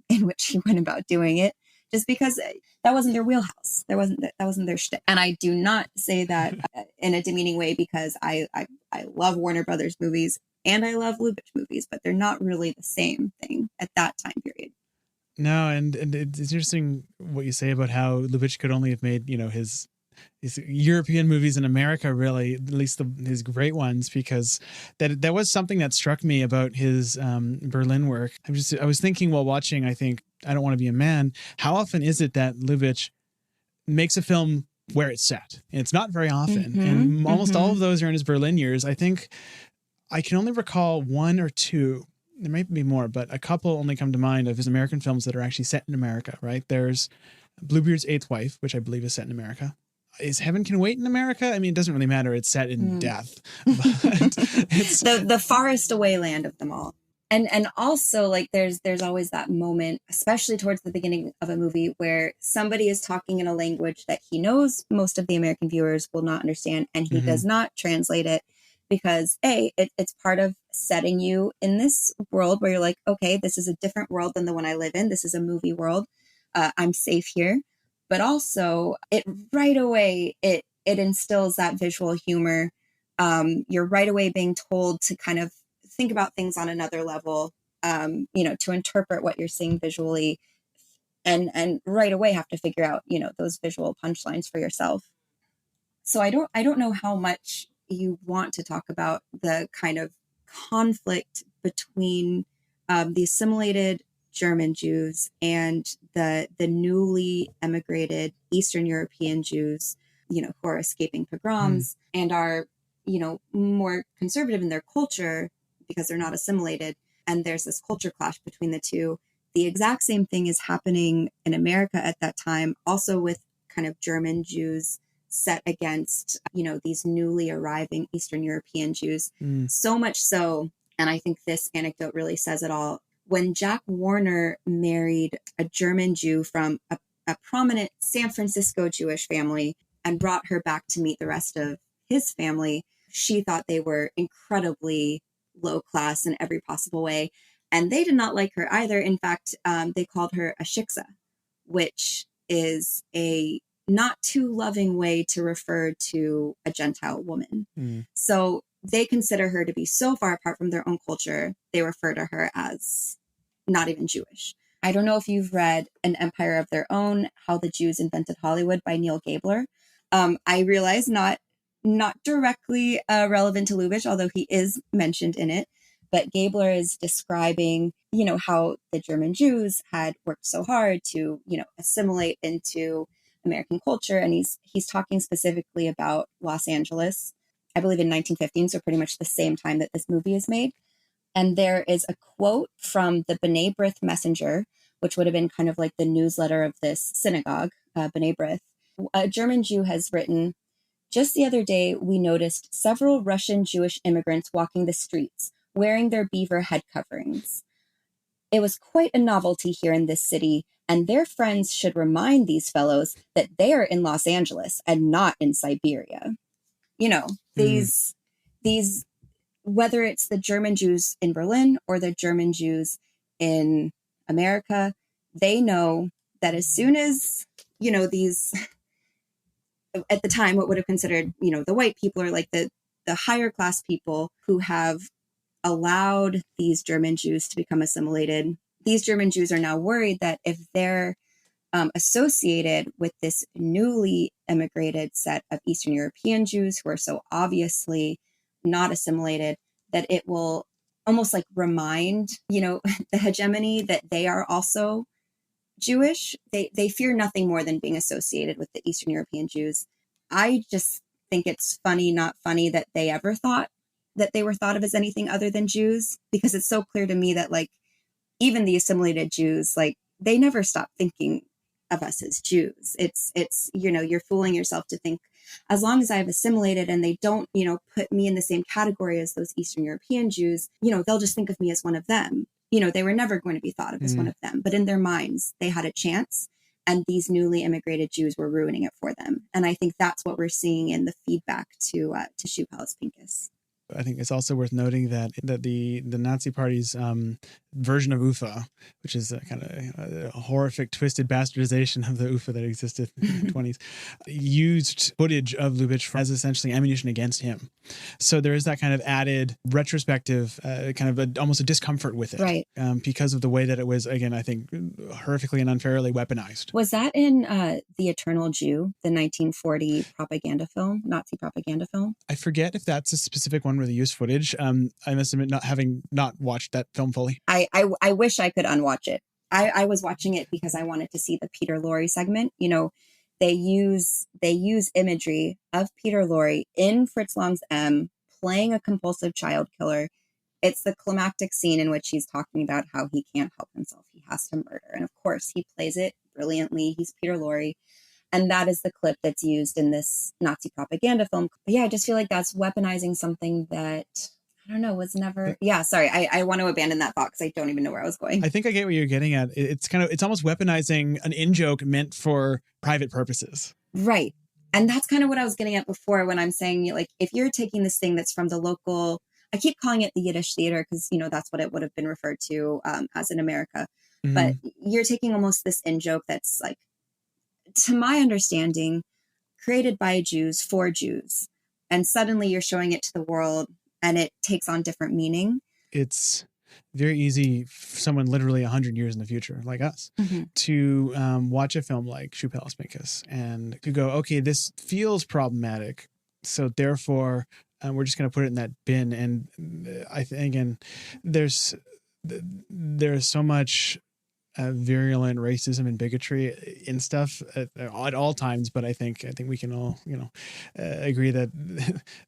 in which he went about doing it, just because that wasn't their wheelhouse. That wasn't their shtick. And I do not say that in a demeaning way, because I love Warner Brothers movies and I love Lubitsch movies, but they're not really the same thing at that time period. No, and it's interesting what you say about how Lubitsch could only have made, his European movies in America, really, at least his great ones, because that was something that struck me about his Berlin work. I was thinking while watching, I think, I Don't Want to Be a Man, how often is it that Lubitsch makes a film where it's set? And it's not very often. And almost all of those are in his Berlin years. I think I can only recall one or two. There might be more, but a couple only come to mind of his American films that are actually set in America, right? There's Bluebeard's Eighth Wife, which I believe is set in America. Is Heaven Can Wait in America? I mean, it doesn't really matter. It's set in death. But it's the farthest away land of them all. And also, like, there's always that moment, especially towards the beginning of a movie, where somebody is talking in a language that he knows most of the American viewers will not understand, and he does not translate it because it's part of setting you in this world where you're like, okay, this is a different world than the one I live in. This is a movie world. I'm safe here. But also, it right away, it instills that visual humor. You're right away being told to kind of think about things on another level, to interpret what you're seeing visually, and right away have to figure out, those visual punchlines for yourself. So I don't know how much you want to talk about the kind of conflict between the assimilated German Jews and the newly emigrated Eastern European Jews, who are escaping pogroms and are, more conservative in their culture because they're not assimilated. And there's this culture clash between the two. The exact same thing is happening in America at that time, also with kind of German Jews set against, these newly arriving Eastern European Jews. So much so, and I think this anecdote really says it all, when Jack Warner married a German Jew from a prominent San Francisco Jewish family and brought her back to meet the rest of his family, she thought they were incredibly low class in every possible way. And they did not like her either. In fact, they called her a shiksa, which is a not too loving way to refer to a Gentile woman. So they consider her to be so far apart from their own culture, they refer to her as not even Jewish. I don't know if you've read An Empire of Their Own, How the Jews Invented Hollywood by Neil Gabler. I realize not directly relevant to Lubitsch, although he is mentioned in it. But Gabler is describing, how the German Jews had worked so hard to, assimilate into American culture. And he's talking specifically about Los Angeles, I believe in 1915, so pretty much the same time that this movie is made. And there is a quote from the B'nai B'rith Messenger, which would have been kind of like the newsletter of this synagogue, B'nai B'rith. A German Jew has written, "Just the other day, we noticed several Russian Jewish immigrants walking the streets, wearing their beaver head coverings. It was quite a novelty here in this city, and their friends should remind these fellows that they are in Los Angeles and not in Siberia." These, whether it's the German Jews in Berlin or the German Jews in America, they know that as soon as, these, at the time, what would have considered, the white people or like the higher class people who have allowed these German Jews to become assimilated, these German Jews are now worried that if they're associated with this newly immigrated set of Eastern European Jews who are so obviously not assimilated, that it will almost like remind, the hegemony that they are also Jewish. They fear nothing more than being associated with the Eastern European Jews. I just think it's funny, not funny, that they ever thought that they were thought of as anything other than Jews, because it's so clear to me that, like, even the assimilated Jews, like, they never stop thinking of us as Jews. It's you're fooling yourself to think, as long as I've assimilated and they don't, put me in the same category as those Eastern European Jews, they'll just think of me as one of them. They were never going to be thought of as one of them, but in their minds, they had a chance, and these newly immigrated Jews were ruining it for them. And I think that's what we're seeing in the feedback to SHOE Palace Pinkus. I think it's also worth noting that the Nazi Party's version of UFA, which is a kind of a horrific, twisted bastardization of the UFA that existed in the 20s, used footage of Lubitsch as essentially ammunition against him. So there is that kind of added retrospective, kind of almost a discomfort with it, right? Because of the way that it was, again, I think, horrifically and unfairly weaponized. Was that in The Eternal Jew, the 1940 propaganda film, Nazi propaganda film? I forget if that's a specific one where they use footage. I must admit, not watched that film fully. I wish I could unwatch it. I was watching it because I wanted to see the Peter Lorre segment. You know, they use imagery of Peter Lorre in Fritz Lang's M playing a compulsive child killer. It's the climactic scene in which he's talking about how he can't help himself. He has to murder. And of course, he plays it brilliantly. He's Peter Lorre. And that is the clip that's used in this Nazi propaganda film. But yeah, I just feel like that's weaponizing something that, I don't know, was never... Yeah, sorry. I want to abandon that thought because I don't even know where I was going. I think I get what you're getting at. It's almost weaponizing an in-joke meant for private purposes. Right. And that's kind of what I was getting at before when I'm saying, like, if you're taking this thing that's from the local... I keep calling it the Yiddish theater because, you know, that's what it would have been referred to as in America. Mm-hmm. But you're taking almost this in-joke that's like, to my understanding, created by Jews for Jews. And suddenly you're showing it to the world and it takes on different meaning. It's very easy for someone literally 100 years in the future, like us, to watch a film like SHOE PALACE PINKUS and to go, okay, this feels problematic. So therefore, we're just going to put it in that bin. And I think, again, there's so much virulent racism and bigotry in stuff at all times. But I think we can all, agree that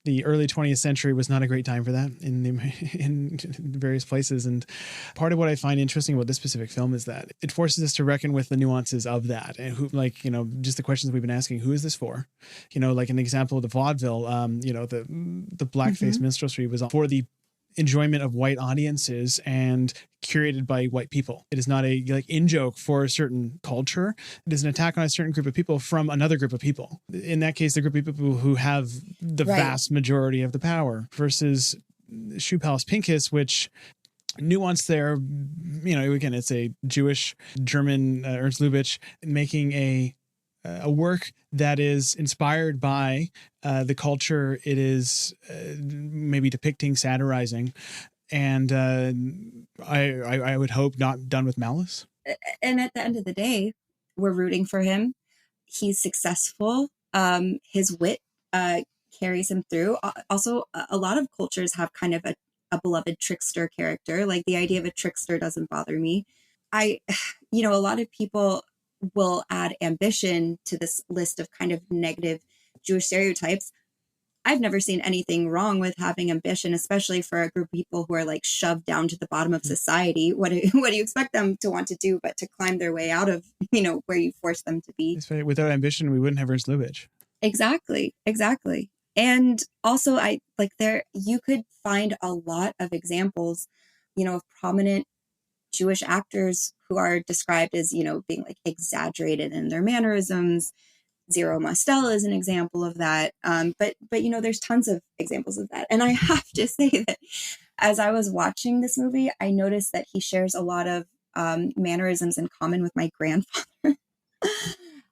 the early 20th century was not a great time for that in various places. And part of what I find interesting about this specific film is that it forces us to reckon with the nuances of that and who, just the questions we've been asking, who is this for? Like an example of the vaudeville, the blackface minstrelsy was for the enjoyment of white audiences and curated by white people. It is not a in-joke for a certain culture. It is an attack on a certain group of people from another group of people. In that case, the group of people who have the vast majority of the power versus SHOE PALACE PINKUS, which nuance there, again, it's a Jewish German Ernst Lubitsch making a work that is inspired by the culture it is maybe depicting, satirizing, and I would hope not done with malice. And at the end of the day, we're rooting for him. He's successful. His wit carries him through. Also, a lot of cultures have kind of a beloved trickster character. Like the idea of a trickster doesn't bother me. A lot of people will add ambition to this list of kind of negative Jewish stereotypes. I've never seen anything wrong with having ambition, especially for a group of people who are like shoved down to the bottom of society. What do you expect them to want to do but to climb their way out of, where you force them to be? Without ambition, we wouldn't have Ernst Lubitsch. Exactly. And also you could find a lot of examples, of prominent Jewish actors who are described as, being like exaggerated in their mannerisms. Zero Mostel is an example of that. But there's tons of examples of that. And I have to say that as I was watching this movie, I noticed that he shares a lot of mannerisms in common with my grandfather.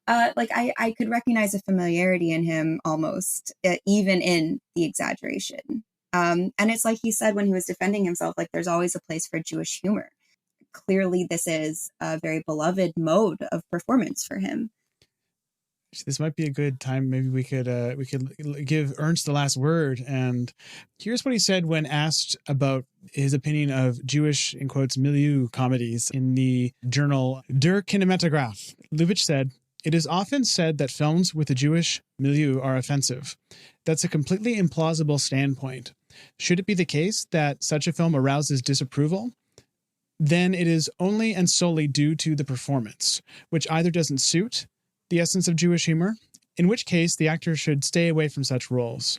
I could recognize a familiarity in him almost, even in the exaggeration. And it's like he said when he was defending himself, like there's always a place for Jewish humor. Clearly, this is a very beloved mode of performance for him. This might be a good time. Maybe we could give Ernst the last word. And here's what he said when asked about his opinion of Jewish, in quotes, milieu comedies in the journal Der Kinematograph. Lubitsch said, "It is often said that films with a Jewish milieu are offensive. That's a completely implausible standpoint. Should it be the case that such a film arouses disapproval, then it is only and solely due to the performance, which either doesn't suit the essence of Jewish humor, in which case the actor should stay away from such roles,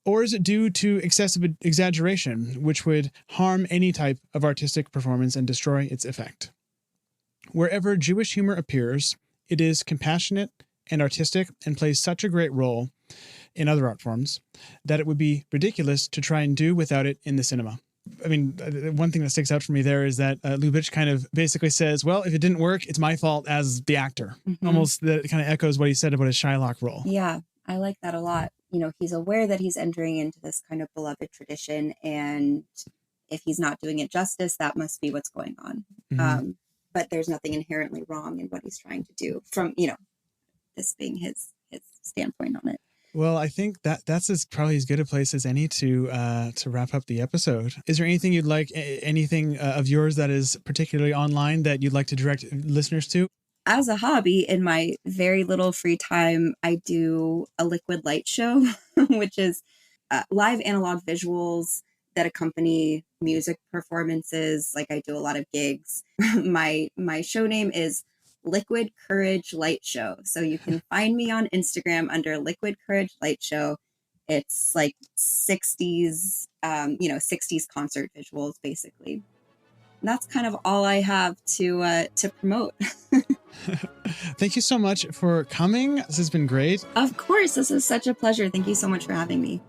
or is it due to excessive exaggeration, which would harm any type of artistic performance and destroy its effect. Wherever Jewish humor appears, it is compassionate and artistic and plays such a great role in other art forms, that it would be ridiculous to try and do without it in the cinema. I mean, one thing that sticks out for me there is that Lubitsch kind of basically says, well, if it didn't work, it's my fault as the actor. Almost that kind of echoes what he said about his Shylock role. Yeah, I like that a lot. You know, he's aware that he's entering into this kind of beloved tradition, and if he's not doing it justice, that must be what's going on. But there's nothing inherently wrong in what he's trying to do from, you know, this being his standpoint on it. Well, I think that's probably as good a place as any to wrap up the episode. Is there anything you'd like, anything of yours that is particularly online that you'd like to direct listeners to? As a hobby, in my very little free time, I do a liquid light show, which is live analog visuals that accompany music performances. Like, I do a lot of gigs. My show name is Liquid Courage Light Show. So you can find me on Instagram under Liquid Courage Light Show. It's like 60s, 60s concert visuals, basically. And that's kind of all I have to promote. Thank you so much for coming. This has been great. Of course, this is such a pleasure. Thank you so much for having me.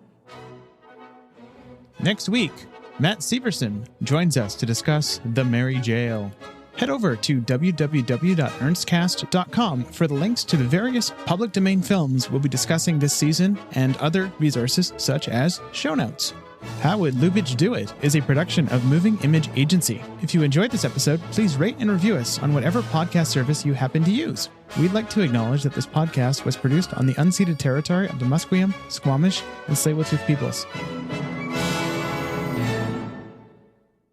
Next week, Matt Severson joins us to discuss The Merry Jail. Head over to www.ernstcast.com for the links to the various public domain films we'll be discussing this season and other resources such as show notes. How Would Lubitsch Do It is a production of Moving Image Agency. If you enjoyed this episode, please rate and review us on whatever podcast service you happen to use. We'd like to acknowledge that this podcast was produced on the unceded territory of the Musqueam, Squamish, and Tsleil-Waututh peoples.